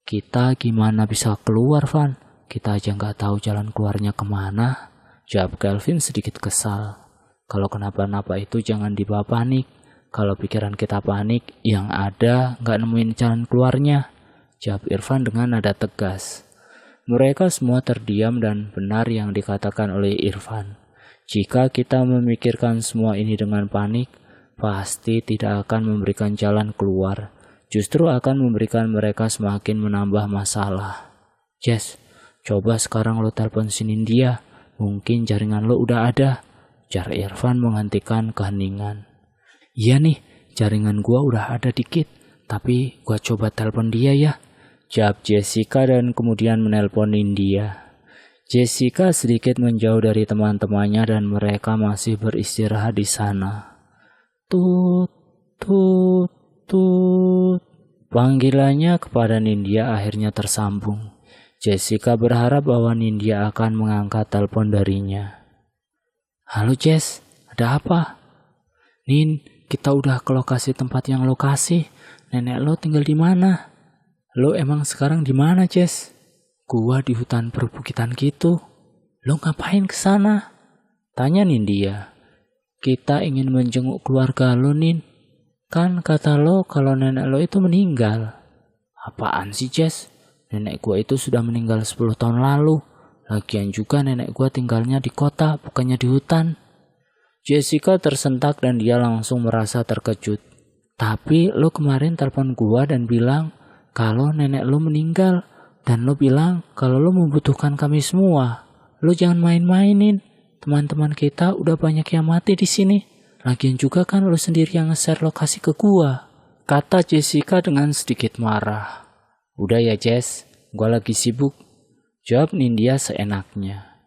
Kita gimana bisa keluar, Van? Kita aja nggak tahu jalan keluarnya kemana. Jawab Kelvin sedikit kesal. Kalau kenapa-napa itu jangan dibawa panik. Kalau pikiran kita panik, yang ada nggak nemuin jalan keluarnya. Jawab Irfan dengan nada tegas. Mereka semua terdiam dan benar yang dikatakan oleh Irfan. Jika kita memikirkan semua ini dengan panik, pasti tidak akan memberikan jalan keluar. Justru akan memberikan mereka semakin menambah masalah. Jess, coba sekarang lo telepon sinin dia. Mungkin jaringan lo udah ada. Ujar Irfan menghentikan keheningan. Iya nih, jaringan gua udah ada dikit. Tapi gua coba telepon dia ya. jawab Jessica dan kemudian menelpon Nindya. Jessica sedikit menjauh dari teman-temannya dan mereka masih beristirahat di sana. Tut, tut, tut. Panggilannya kepada Nindya akhirnya tersambung. Jessica berharap bahwa Nindya akan mengangkat telepon darinya. Halo Jess, ada apa? Nin, kita udah ke lokasi tempat yang lo kasih. Nenek lo tinggal di mana? Lo emang sekarang di mana, Jess? Gua di hutan perbukitan gitu. Lo ngapain ke sana? Tanya Nindya. Kita ingin menjenguk keluarga lo, Nin. Kan kata lo kalau nenek lo itu meninggal. Apaan sih, Jess? Nenek gua itu sudah meninggal 10 tahun lalu. Lagian juga nenek gua tinggalnya di kota, bukannya di hutan. Jessica tersentak dan dia langsung merasa terkejut. Tapi lo kemarin telepon gua dan bilang kalau nenek lo meninggal. Dan lo bilang kalau lo membutuhkan kami semua. Lo jangan main-mainin. Teman-teman kita udah banyak yang mati di sini. Lagian juga kan lo sendiri yang nge-share lokasi ke gua. Kata Jessica dengan sedikit marah. Udah ya Jess, gua lagi sibuk. Jawab Nindya seenaknya.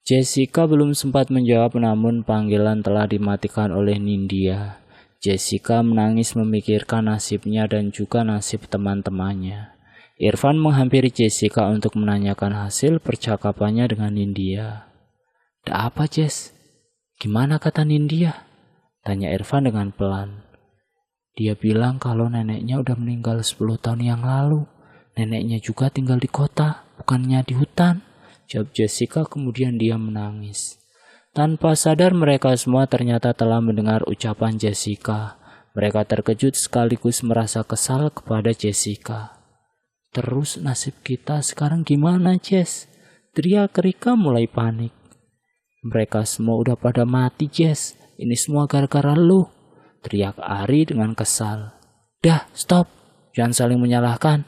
Jessica belum sempat menjawab namun panggilan telah dimatikan oleh Nindya. Jessica menangis memikirkan nasibnya dan juga nasib teman-temannya. Irfan menghampiri Jessica untuk menanyakan hasil percakapannya dengan Nindya. Ada apa Jess? Gimana kata Nindya? Tanya Irfan dengan pelan. Dia bilang kalau neneknya udah meninggal 10 tahun yang lalu. Neneknya juga tinggal di kota, bukannya di hutan. Jawab Jessica kemudian dia menangis. Tanpa sadar mereka semua ternyata telah mendengar ucapan Jessica. Mereka terkejut sekaligus merasa kesal kepada Jessica. Terus nasib kita sekarang gimana Jess? Teriak Rika mulai panik. Mereka semua udah pada mati Jess. Ini semua gara-gara lu. Teriak Ari dengan kesal. Dah stop. Jangan saling menyalahkan.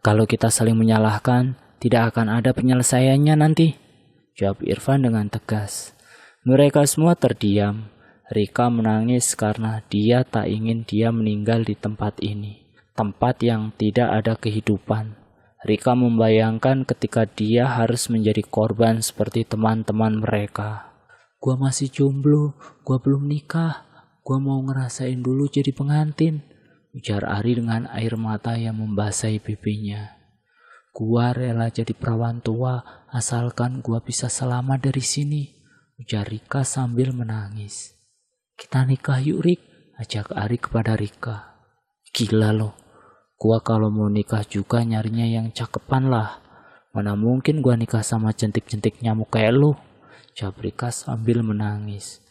Kalau kita saling menyalahkan, tidak akan ada penyelesaiannya nanti. Jawab Irfan dengan tegas. Mereka semua terdiam. Rika menangis karena dia tak ingin dia meninggal di tempat ini. Tempat yang tidak ada kehidupan. Rika membayangkan ketika dia harus menjadi korban seperti teman-teman mereka. Gua masih jomblo, gua belum nikah. Gua mau ngerasain dulu jadi pengantin. Ujar Ari dengan air mata yang membasahi pipinya. Gua rela jadi perawan tua asalkan gua bisa selamat dari sini. Ujar Rika sambil menangis. Kita nikah yuk Rik, ajak Ari kepada Rika. Gila lo, gua kalau mau nikah juga nyarinya yang cakepan lah. Mana mungkin gua nikah sama jentik-jentik nyamuk kayak lo. Jawab Rika sambil menangis.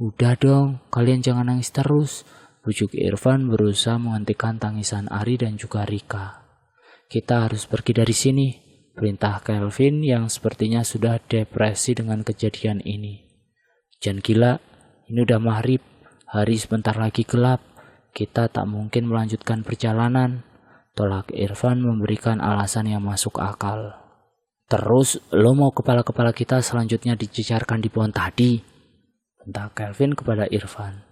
Udah dong, kalian jangan nangis terus. Bujuk Irfan berusaha menghentikan tangisan Ari dan juga Rika. Kita harus pergi dari sini, perintah Kelvin yang sepertinya sudah depresi dengan kejadian ini. Jangan gila, ini udah maghrib, hari sebentar lagi gelap. Kita tak mungkin melanjutkan perjalanan. Tolak Irfan memberikan alasan yang masuk akal. Terus lo mau kepala-kepala kita selanjutnya dijejarkan di pohon tadi? Bentak Kelvin kepada Irfan.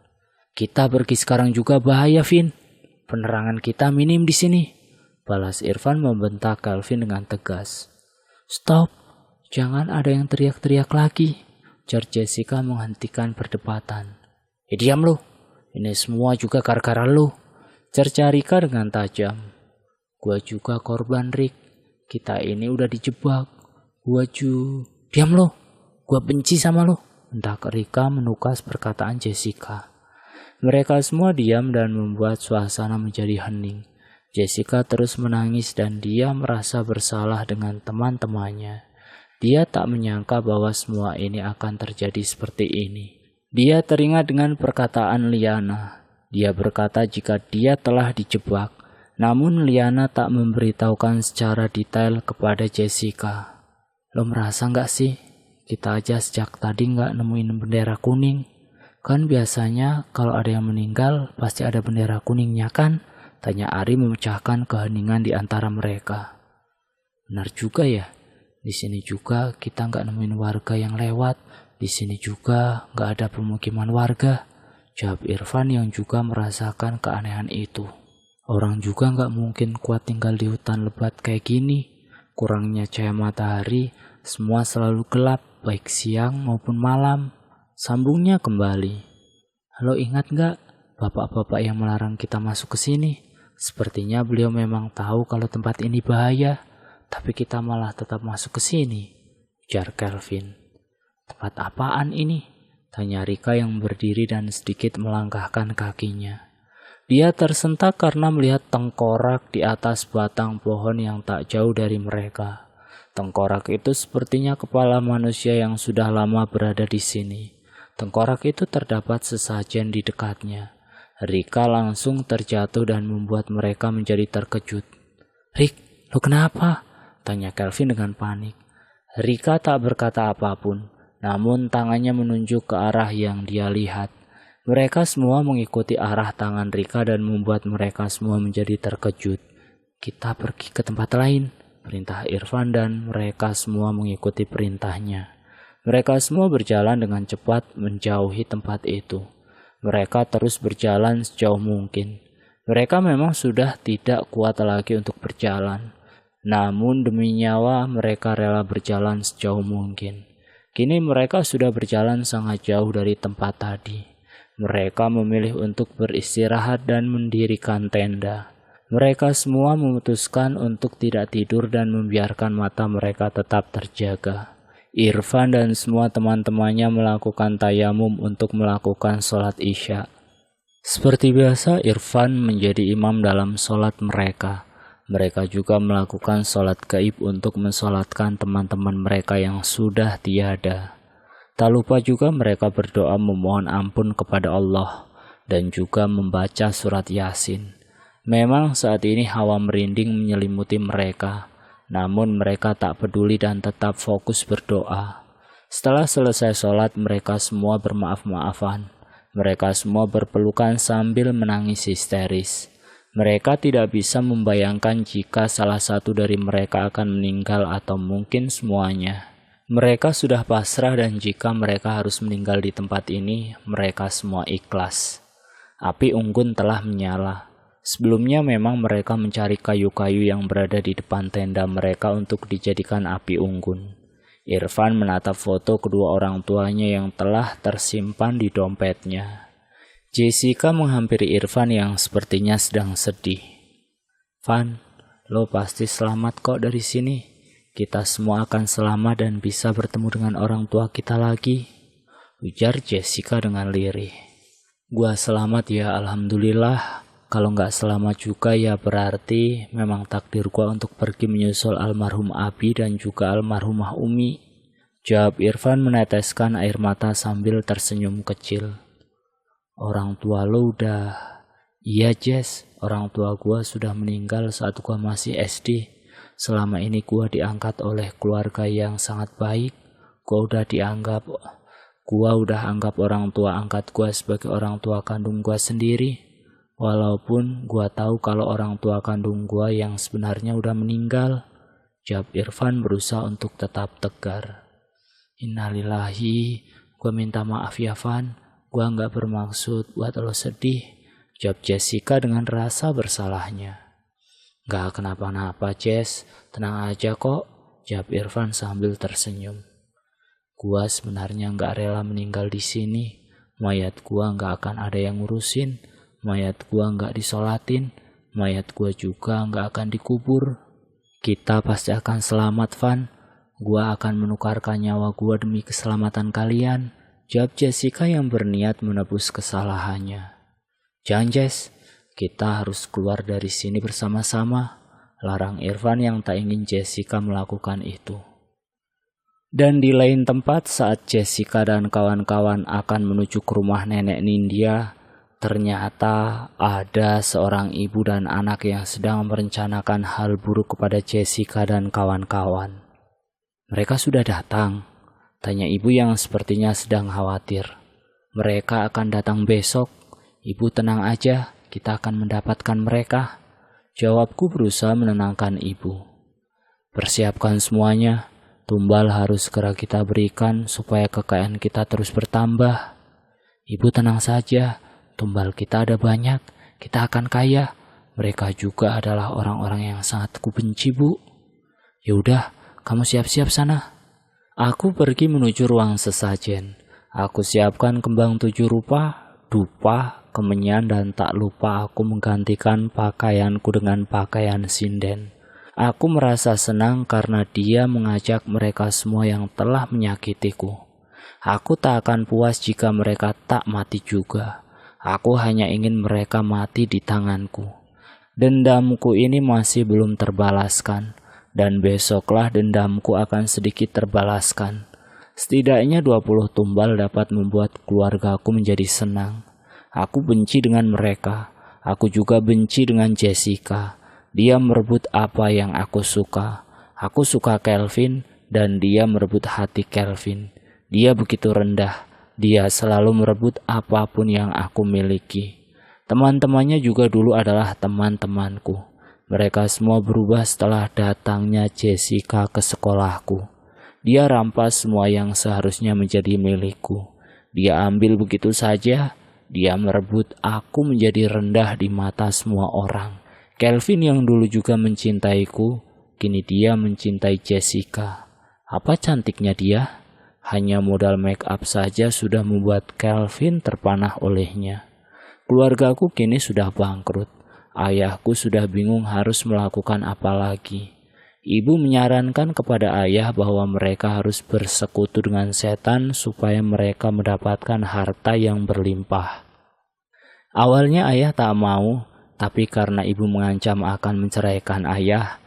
Kita pergi sekarang juga bahaya, Vin. Penerangan kita minim di sini. Balas Irfan membentak Kelvin dengan tegas. Stop, jangan ada yang teriak-teriak lagi. Ujar Jessica menghentikan perdebatan. Diam lo, ini semua juga gara-gara lo. Ujar Rika dengan tajam. Gua juga korban Rick. Kita ini udah dijebak. Diam lo, gua benci sama lo. Bentak Rika menukas perkataan Jessica. Mereka semua diam dan membuat suasana menjadi hening. Jessica terus menangis dan dia merasa bersalah dengan teman-temannya. Dia tak menyangka bahwa semua ini akan terjadi seperti ini. Dia teringat dengan perkataan Liana. Dia berkata jika dia telah dijebak, namun Liana tak memberitahukan secara detail kepada Jessica. Lo merasa gak sih? Kita aja sejak tadi gak nemuin bendera kuning. Kan biasanya kalau ada yang meninggal pasti ada bendera kuningnya kan? Tanya Ari memecahkan keheningan di antara mereka. Benar juga ya. Di sini juga kita nggak nemuin warga yang lewat. Di sini juga nggak ada pemukiman warga. Jawab Irfan yang juga merasakan keanehan itu. Orang juga nggak mungkin kuat tinggal di hutan lebat kayak gini. Kurangnya cahaya matahari, semua selalu gelap, baik siang maupun malam. Sambungnya kembali. Lo ingat nggak bapak-bapak yang melarang kita masuk ke sini? Sepertinya beliau memang tahu kalau tempat ini bahaya, tapi kita malah tetap masuk ke sini, ujar Kelvin. Tempat apaan ini? Tanya Rika yang berdiri dan sedikit melangkahkan kakinya. Dia tersentak karena melihat tengkorak di atas batang pohon yang tak jauh dari mereka. Tengkorak itu sepertinya kepala manusia yang sudah lama berada di sini. Tengkorak itu terdapat sesajen di dekatnya. Rika langsung terjatuh dan membuat mereka menjadi terkejut. "Rik, lo kenapa?" tanya Kelvin dengan panik. Rika tak berkata apapun, namun tangannya menunjuk ke arah yang dia lihat. Mereka semua mengikuti arah tangan Rika dan membuat mereka semua menjadi terkejut. "Kita pergi ke tempat lain," perintah Irfan, dan mereka semua mengikuti perintahnya. Mereka semua berjalan dengan cepat menjauhi tempat itu. Mereka terus berjalan sejauh mungkin. Mereka memang sudah tidak kuat lagi untuk berjalan. Namun demi nyawa mereka rela berjalan sejauh mungkin. Kini mereka sudah berjalan sangat jauh dari tempat tadi. Mereka memilih untuk beristirahat dan mendirikan tenda. Mereka semua memutuskan untuk tidak tidur dan membiarkan mata mereka tetap terjaga. Irfan dan semua teman-temannya melakukan tayamum untuk melakukan sholat Isya. Seperti biasa, Irfan menjadi imam dalam sholat mereka. Mereka juga melakukan sholat gaib untuk mensolatkan teman-teman mereka yang sudah tiada. Tak lupa juga mereka berdoa memohon ampun kepada Allah dan juga membaca surat Yasin. Memang saat ini hawa merinding menyelimuti mereka, namun mereka tak peduli dan tetap fokus berdoa. Setelah selesai sholat, mereka semua bermaaf-maafan. Mereka semua berpelukan sambil menangis histeris. Mereka tidak bisa membayangkan jika salah satu dari mereka akan meninggal atau mungkin semuanya. Mereka sudah pasrah dan jika mereka harus meninggal di tempat ini, mereka semua ikhlas. Api unggun telah menyala. Sebelumnya memang mereka mencari kayu-kayu yang berada di depan tenda mereka untuk dijadikan api unggun. Irfan menatap foto kedua orang tuanya yang telah tersimpan di dompetnya. Jessica menghampiri Irfan yang sepertinya sedang sedih. "Van, lo pasti selamat kok dari sini. Kita semua akan selamat dan bisa bertemu dengan orang tua kita lagi," ujar Jessica dengan lirih. "Gua selamat ya, alhamdulillah. Kalau nggak selamat juga ya berarti memang takdir gua untuk pergi menyusul almarhum Abi dan juga almarhumah Umi," jawab Irfan meneteskan air mata sambil tersenyum kecil. "Orang tua lo udah..." "Iya Jess, orang tua gua sudah meninggal saat gua masih SD. Selama ini gua diangkat oleh keluarga yang sangat baik. Gua udah anggap orang tua angkat gua sebagai orang tua kandung gua sendiri. Walaupun gua tahu kalau orang tua kandung gua yang sebenarnya udah meninggal," jawab Irfan berusaha untuk tetap tegar. "Innalillahi, gua minta maaf ya Van. Gua nggak bermaksud buat lo sedih," jawab Jessica dengan rasa bersalahnya. "Gak kenapa-napa Jess, tenang aja kok," jawab Irfan sambil tersenyum. "Gua sebenarnya gak rela meninggal di sini. Mayat gua gak akan ada yang ngurusin. Mayat gua gak disolatin. Mayat gua juga gak akan dikubur. Kita pasti akan selamat Van. Gua akan menukarkan nyawa gua demi keselamatan kalian," jawab Jessica yang berniat menebus kesalahannya. "Jangan Jess, kita harus keluar dari sini bersama-sama," larang Irfan yang tak ingin Jessica melakukan itu. Dan di lain tempat saat Jessica dan kawan-kawan akan menuju ke rumah nenek Nindya, ternyata ada seorang ibu dan anak yang sedang merencanakan hal buruk kepada Jessica dan kawan-kawan. "Mereka sudah datang?" tanya ibu yang sepertinya sedang khawatir. "Mereka akan datang besok. Ibu tenang aja, kita akan mendapatkan mereka," jawabku berusaha menenangkan ibu. "Persiapkan semuanya. Tumbal harus segera kita berikan supaya kekayaan kita terus bertambah. Ibu tenang saja, tumbal kita ada banyak, kita akan kaya," Mereka juga adalah orang-orang yang sangat kubenci, Bu. Yaudah, kamu siap-siap sana. Aku pergi menuju ruang sesajen. Aku siapkan kembang 7 rupa, dupa, kemenyan, dan tak lupa aku menggantikan pakaianku dengan pakaian sinden. Aku merasa senang karena dia mengajak mereka semua yang telah menyakitiku. Aku tak akan puas jika mereka tak mati juga. Aku hanya ingin mereka mati di tanganku. Dendamku ini masih belum terbalaskan, dan besoklah dendamku akan sedikit terbalaskan. Setidaknya 20 tumbal dapat membuat keluargaku menjadi senang. Aku benci dengan mereka. Aku juga benci dengan Jessica. Dia merebut apa yang aku suka. Aku suka Kelvin dan dia merebut hati Kelvin. Dia begitu rendah. Dia selalu merebut apapun yang aku miliki. Teman-temannya juga dulu adalah teman-temanku. Mereka semua berubah setelah datangnya Jessica ke sekolahku. Dia rampas semua yang seharusnya menjadi milikku. Dia ambil begitu saja. Dia merebut aku menjadi rendah di mata semua orang. Kelvin yang dulu juga mencintaiku, kini dia mencintai Jessica. Apa cantiknya dia? Hanya modal make up saja sudah membuat Kelvin terpanah olehnya. Keluargaku kini sudah bangkrut. Ayahku sudah bingung harus melakukan apa lagi. Ibu menyarankan kepada ayah bahwa mereka harus bersekutu dengan setan supaya mereka mendapatkan harta yang berlimpah. Awalnya ayah tak mau, tapi karena ibu mengancam akan menceraikan ayah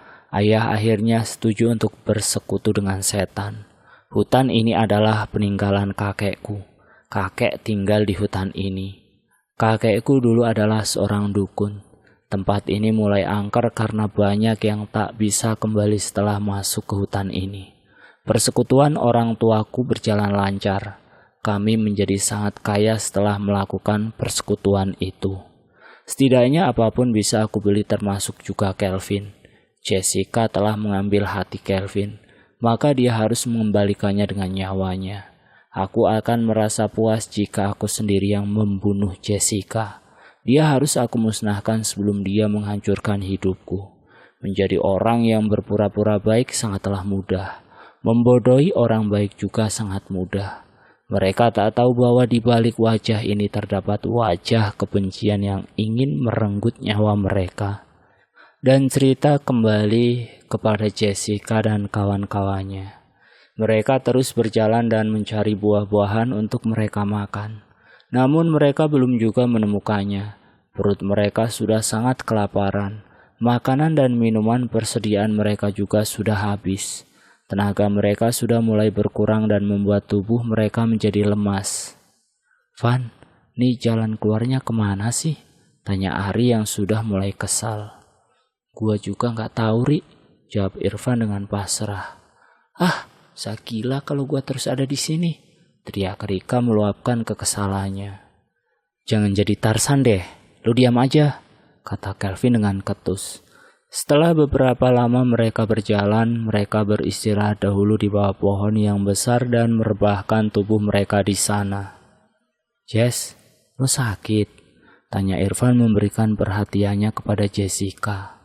akhirnya setuju untuk bersekutu dengan setan. Hutan ini adalah peninggalan kakekku. Kakek tinggal di hutan ini. Kakekku dulu adalah seorang dukun. Tempat ini mulai angker karena banyak yang tak bisa kembali setelah masuk ke hutan ini. Persekutuan orang tuaku berjalan lancar. Kami menjadi sangat kaya setelah melakukan persekutuan itu. Setidaknya apapun bisa aku beli termasuk juga Kelvin. Jessica telah mengambil hati Kelvin, maka dia harus mengembalikannya dengan nyawanya. Aku akan merasa puas jika aku sendiri yang membunuh Jessica. Dia harus aku musnahkan sebelum dia menghancurkan hidupku. Menjadi orang yang berpura-pura baik sangatlah mudah. Membodohi orang baik juga sangat mudah. Mereka tak tahu bahwa di balik wajah ini terdapat wajah kebencian yang ingin merenggut nyawa mereka. Dan cerita kembali kepada Jessica dan kawan-kawannya. Mereka terus berjalan dan mencari buah-buahan untuk mereka makan. Namun mereka belum juga menemukannya. Perut mereka sudah sangat kelaparan. Makanan dan minuman persediaan mereka juga sudah habis. Tenaga mereka sudah mulai berkurang dan membuat tubuh mereka menjadi lemas. "Van, nih jalan keluarnya kemana sih?" tanya Ari yang sudah mulai kesal. "Gua juga gak tahu, Ri," jawab Irfan dengan pasrah. "Ah, sakila kalau gua terus ada di sini," teriak Rika meluapkan kekesalannya. "Jangan jadi Tarsan deh, lu diam aja," kata Kelvin dengan ketus. Setelah beberapa lama mereka berjalan, mereka beristirahat dahulu di bawah pohon yang besar dan merebahkan tubuh mereka di sana. "Jess, lu sakit?" tanya Irfan memberikan perhatiannya kepada Jessica.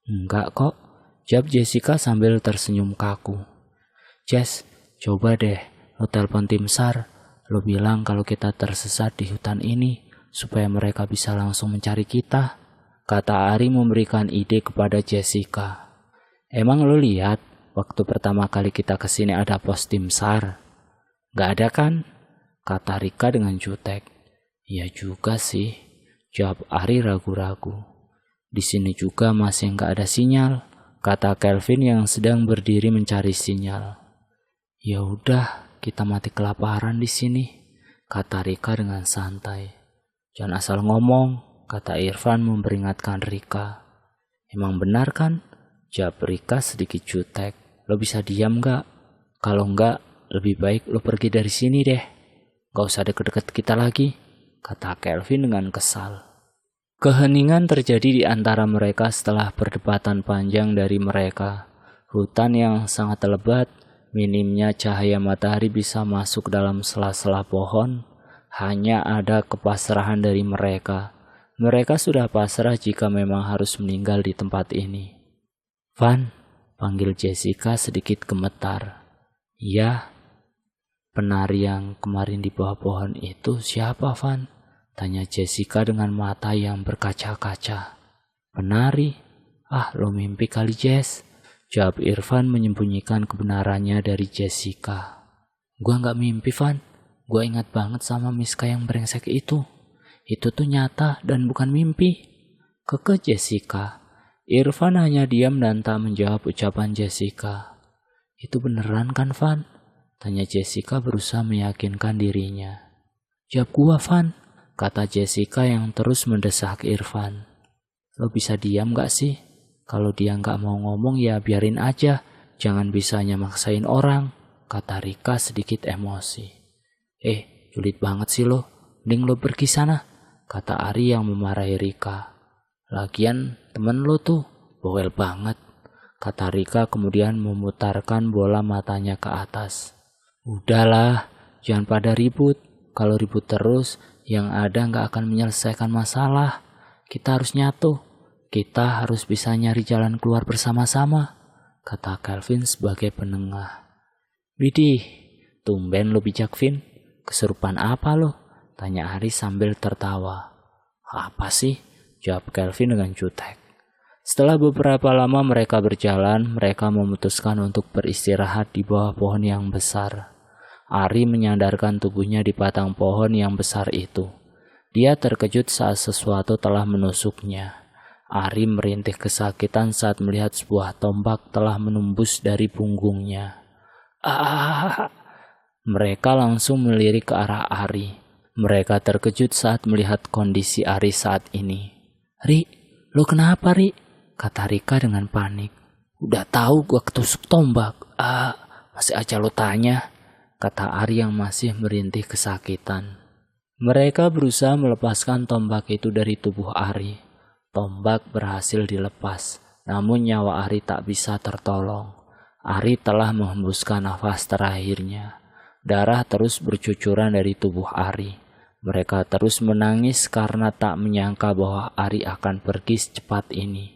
"Enggak kok," jawab Jessica sambil tersenyum kaku. "Jess, coba deh lu telepon tim SAR. Lu bilang kalau kita tersesat di hutan ini supaya mereka bisa langsung mencari kita," kata Ari memberikan ide kepada Jessica. "Emang lu lihat waktu pertama kali kita kesini ada pos tim SAR? Gak ada kan?" kata Rika dengan jutek. "Iya juga sih," jawab Ari ragu-ragu. "Di sini juga masih gak ada sinyal," kata Kelvin yang sedang berdiri mencari sinyal. "Ya udah, kita mati kelaparan di sini," kata Rika dengan santai. "Jangan asal ngomong," kata Irfan memperingatkan Rika. "Emang benar kan?" jawab Rika sedikit jutek. "Lo bisa diam gak? Kalau enggak, lebih baik lo pergi dari sini deh. Gak usah deket-deket kita lagi," kata Kelvin dengan kesal. Keheningan terjadi di antara mereka setelah perdebatan panjang dari mereka. Hutan yang sangat lebat, minimnya cahaya matahari bisa masuk dalam sela-sela pohon. Hanya ada kepasrahan dari mereka. Mereka sudah pasrah jika memang harus meninggal di tempat ini. "Van," panggil Jessica sedikit gemetar. "Ya." "Penari yang kemarin di bawah pohon itu siapa, Van?" tanya Jessica dengan mata yang berkaca-kaca. "Penari? Ah, lo mimpi kali, Jess," jawab Irfan menyembunyikan kebenarannya dari Jessica. "Gua nggak mimpi, Van. Gua ingat banget sama Miska yang brengsek itu. Itu tuh nyata dan bukan mimpi," kekeh Jessica. Irfan hanya diam dan tak menjawab ucapan Jessica. "Itu beneran kan, Van?" tanya Jessica berusaha meyakinkan dirinya. "Jawab gua, Van," kata Jessica yang terus mendesak Irfan. "Lo bisa diam gak sih? Kalau dia gak mau ngomong ya biarin aja. Jangan bisanya maksain orang," kata Rika sedikit emosi. Julid banget sih lo. Mending lo pergi sana," kata Ari yang memarahi Rika. "Lagian temen lo tuh bawel banget," kata Rika kemudian memutarkan bola matanya ke atas. "Udahlah, jangan pada ribut. Kalau ribut terus, yang ada gak akan menyelesaikan masalah. Kita harus nyatu. Kita harus bisa nyari jalan keluar bersama-sama," kata Kelvin sebagai penengah. "Widih, tumben lo bijak, Vin. Kesurupan apa lo?" tanya Ari sambil tertawa. "Apa sih?" jawab Kelvin dengan jutek. Setelah beberapa lama mereka berjalan, mereka memutuskan untuk beristirahat di bawah pohon yang besar. Ari menyandarkan tubuhnya di batang pohon yang besar itu. Dia terkejut saat sesuatu telah menusuknya. Ari merintih kesakitan saat melihat sebuah tombak telah menembus dari punggungnya. "Ah!" Mereka langsung melirik ke arah Ari. Mereka terkejut saat melihat kondisi Ari saat ini. "Ri, lo kenapa, Ri?" kata Rika dengan panik. "Udah tahu gua ketusuk tombak." Masih aja lo tanya," kata Ari yang masih merintih kesakitan. Mereka berusaha melepaskan tombak itu dari tubuh Ari. Tombak berhasil dilepas, namun nyawa Ari tak bisa tertolong. Ari telah menghembuskan nafas terakhirnya. Darah terus bercucuran dari tubuh Ari. Mereka terus menangis karena tak menyangka bahwa Ari akan pergi secepat ini.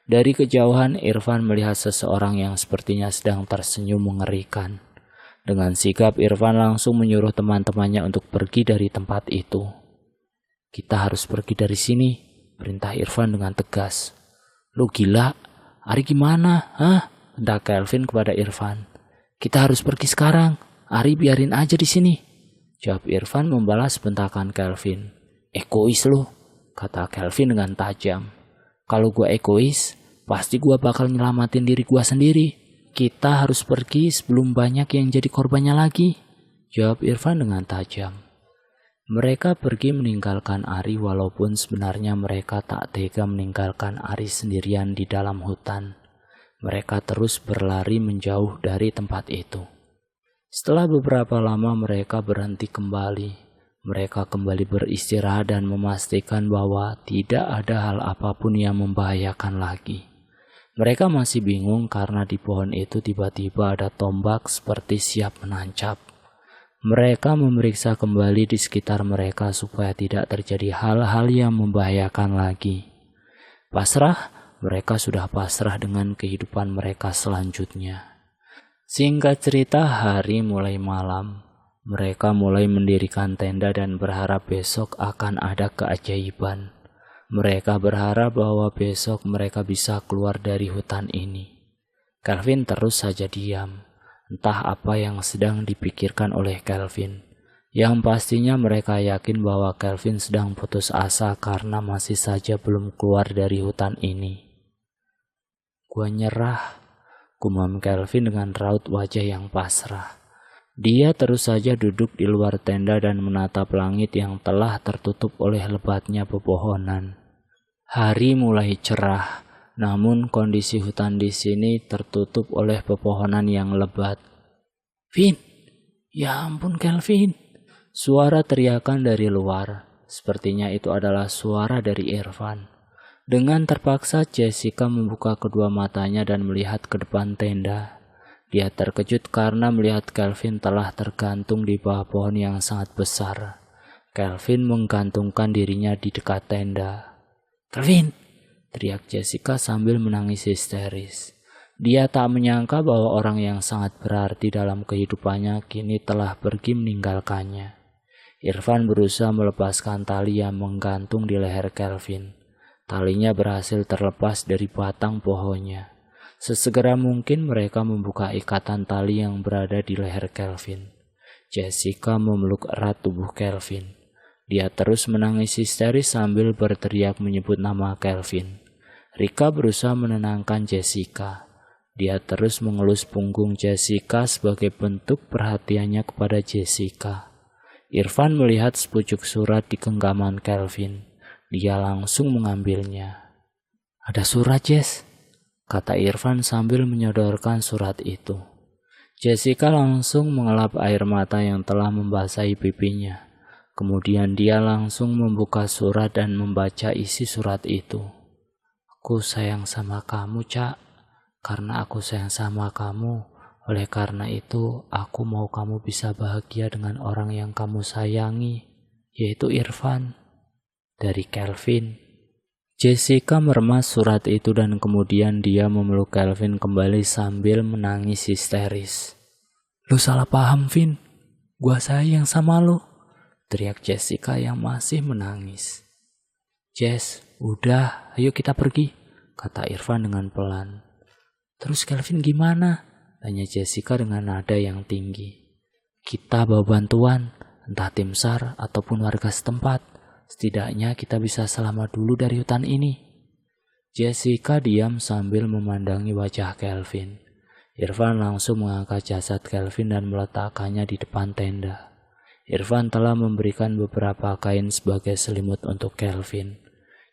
Dari kejauhan Irfan melihat seseorang yang sepertinya sedang tersenyum mengerikan. Dengan sigap Irfan langsung menyuruh teman-temannya untuk pergi dari tempat itu. "Kita harus pergi dari sini," perintah Irfan dengan tegas. "Lu gila? Ari gimana? Hendak Kelvin kepada Irfan. "Kita harus pergi sekarang. Ari biarin aja di sini," jawab Irfan membalas bentakan Kelvin. "Egois lu," kata Kelvin dengan tajam. "Kalau gua egois, pasti gua bakal nyelamatin diri gua sendiri. Kita harus pergi sebelum banyak yang jadi korbannya lagi," jawab Irfan dengan tajam. Mereka pergi meninggalkan Ari walaupun sebenarnya mereka tak tega meninggalkan Ari sendirian di dalam hutan. Mereka terus berlari menjauh dari tempat itu. Setelah beberapa lama mereka berhenti kembali. Mereka kembali beristirahat dan memastikan bahwa tidak ada hal apapun yang membahayakan lagi. Mereka masih bingung karena di pohon itu tiba-tiba ada tombak seperti siap menancap. Mereka memeriksa kembali di sekitar mereka supaya tidak terjadi hal-hal yang membahayakan lagi. Pasrah, mereka sudah pasrah dengan kehidupan mereka selanjutnya. Singkat cerita, hari mulai malam. Mereka mulai mendirikan tenda dan berharap besok akan ada keajaiban. Mereka berharap bahwa besok mereka bisa keluar dari hutan ini. Kelvin terus saja diam. Entah apa yang sedang dipikirkan oleh Kelvin. Yang pastinya mereka yakin bahwa Kelvin sedang putus asa karena masih saja belum keluar dari hutan ini. "Gua nyerah," gumam Kelvin dengan raut wajah yang pasrah. Dia terus saja duduk di luar tenda dan menatap langit yang telah tertutup oleh lebatnya pepohonan. Hari mulai cerah, namun kondisi hutan di sini tertutup oleh pepohonan yang lebat. "Vin, ya ampun Kelvin," suara teriakan dari luar. Sepertinya itu adalah suara dari Irfan. Dengan terpaksa Jessica membuka kedua matanya dan melihat ke depan tenda. Dia terkejut karena melihat Kelvin telah tergantung di bawah pohon yang sangat besar. Kelvin menggantungkan dirinya di dekat tenda. "Kelvin!" teriak Jessica sambil menangis histeris. Dia tak menyangka bahwa orang yang sangat berarti dalam kehidupannya kini telah pergi meninggalkannya. Irfan berusaha melepaskan tali yang menggantung di leher Kelvin. Talinya berhasil terlepas dari batang pohonnya. Sesegera mungkin mereka membuka ikatan tali yang berada di leher Kelvin. Jessica memeluk erat tubuh Kelvin. Dia terus menangis histeris sambil berteriak menyebut nama Kelvin. Rika berusaha menenangkan Jessica. Dia terus mengelus punggung Jessica sebagai bentuk perhatiannya kepada Jessica. Irfan melihat sepucuk surat di genggaman Kelvin. Dia langsung mengambilnya. "Ada surat, Jess," kata Irfan sambil menyodorkan surat itu. Jessica langsung mengelap air mata yang telah membasahi pipinya. Kemudian dia langsung membuka surat dan membaca isi surat itu. "Aku sayang sama kamu, Cak. Karena aku sayang sama kamu, oleh karena itu aku mau kamu bisa bahagia dengan orang yang kamu sayangi, yaitu Irfan." Dari Kelvin. Jessica meremas surat itu dan kemudian dia memeluk Kelvin kembali sambil menangis histeris. "Lu salah paham, Vin. Gua sayang sama lu," teriak Jessica yang masih menangis. "Jess, udah, ayo kita pergi," kata Irfan dengan pelan. "Terus Kelvin gimana?" tanya Jessica dengan nada yang tinggi. "Kita bawa bantuan, entah tim SAR ataupun warga setempat. Setidaknya kita bisa selamat dulu dari hutan ini." Jessica diam sambil memandangi wajah Kelvin. Irfan langsung mengangkat jasad Kelvin dan meletakkannya di depan tenda. Irfan telah memberikan beberapa kain sebagai selimut untuk Kelvin.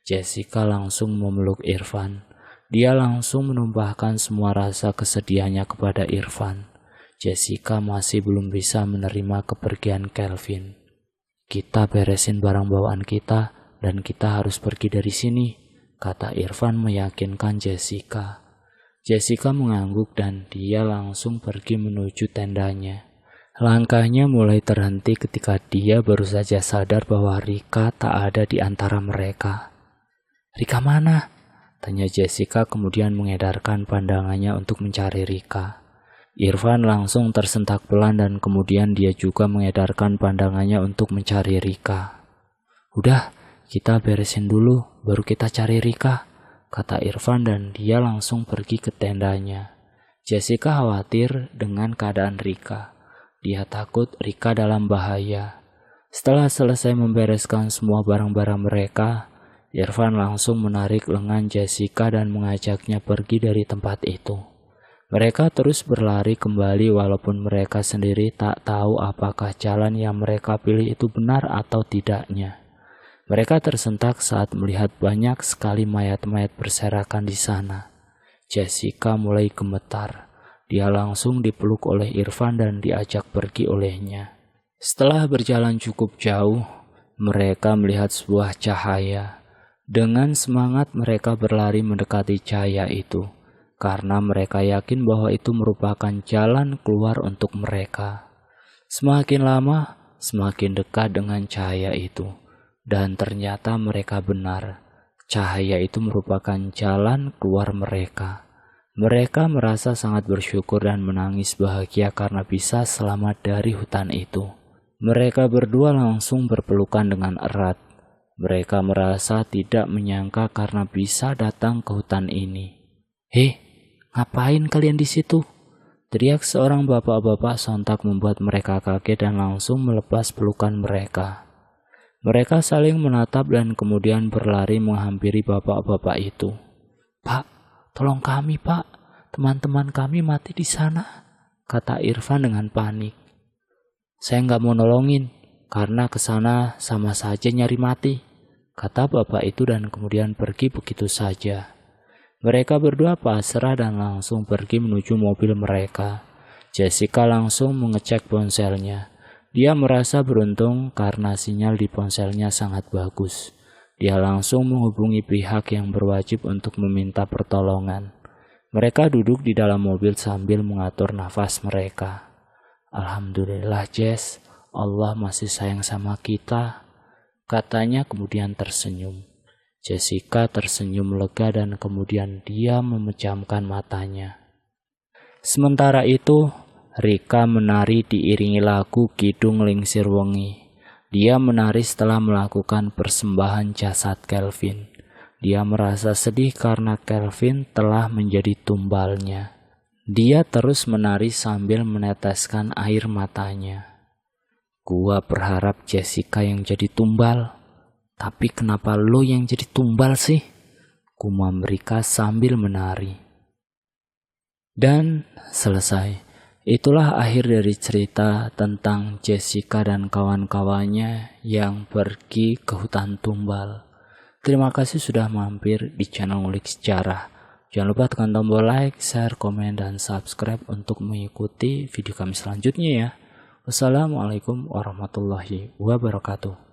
Jessica langsung memeluk Irfan. Dia langsung menumpahkan semua rasa kesedihannya kepada Irfan. Jessica masih belum bisa menerima kepergian Kelvin. "Kita beresin barang bawaan kita dan kita harus pergi dari sini," kata Irfan meyakinkan Jessica. Jessica mengangguk dan dia langsung pergi menuju tendanya. Langkahnya mulai terhenti ketika dia baru saja sadar bahwa Rika tak ada di antara mereka. "Rika mana?" tanya Jessica kemudian mengedarkan pandangannya untuk mencari Rika. Irfan langsung tersentak pelan dan kemudian dia juga mengedarkan pandangannya untuk mencari Rika. "Udah, kita beresin dulu, baru kita cari Rika," kata Irfan dan dia langsung pergi ke tendanya. Jessica khawatir dengan keadaan Rika. Dia takut Rika dalam bahaya. Setelah selesai membereskan semua barang-barang mereka, Irfan langsung menarik lengan Jessica dan mengajaknya pergi dari tempat itu. Mereka terus berlari kembali walaupun mereka sendiri tak tahu apakah jalan yang mereka pilih itu benar atau tidaknya. Mereka tersentak saat melihat banyak sekali mayat-mayat berserakan di sana. Jessica mulai gemetar. Dia langsung dipeluk oleh Irfan dan diajak pergi olehnya. Setelah berjalan cukup jauh, mereka melihat sebuah cahaya. Dengan semangat mereka berlari mendekati cahaya itu. Karena mereka yakin bahwa itu merupakan jalan keluar untuk mereka. Semakin lama, semakin dekat dengan cahaya itu. Dan ternyata mereka benar. Cahaya itu merupakan jalan keluar mereka. Mereka merasa sangat bersyukur dan menangis bahagia karena bisa selamat dari hutan itu. Mereka berdua langsung berpelukan dengan erat. Mereka merasa tidak menyangka karena bisa datang ke hutan ini. "Hei, ngapain kalian di situ?" teriak seorang bapak-bapak sontak membuat mereka kaget dan langsung melepas pelukan mereka. Mereka saling menatap dan kemudian berlari menghampiri bapak-bapak itu. "Pak, tolong kami, Pak. Teman-teman kami mati di sana," kata Irfan dengan panik. "Saya nggak mau nolongin, karena ke sana sama saja nyari mati," kata bapak itu dan kemudian pergi begitu saja. Mereka berdua pasrah dan langsung pergi menuju mobil mereka. Jessica langsung mengecek ponselnya. Dia merasa beruntung karena sinyal di ponselnya sangat bagus. Dia langsung menghubungi pihak yang berwajib untuk meminta pertolongan. Mereka duduk di dalam mobil sambil mengatur nafas mereka. "Alhamdulillah, Jess, Allah masih sayang sama kita," Katanya kemudian tersenyum. Jessica tersenyum lega dan kemudian dia memejamkan matanya. Sementara itu, Rika menari diiringi lagu Kidung Lingsir Wengi. Dia menari setelah melakukan persembahan jasad Kelvin. Dia merasa sedih karena Kelvin telah menjadi tumbalnya. Dia terus menari sambil meneteskan air matanya. Gua berharap Jessica yang jadi tumbal. Tapi kenapa lo yang jadi tumbal sih? Gumam Rika sambil menari. Dan selesai. Itulah akhir dari cerita tentang Jessica dan kawan-kawannya yang pergi ke hutan tumbal. Terima kasih sudah mampir di channel Ngulik Sejarah. Jangan lupa tekan tombol like, share, komen, dan subscribe untuk mengikuti video kami selanjutnya ya. Wassalamualaikum warahmatullahi wabarakatuh.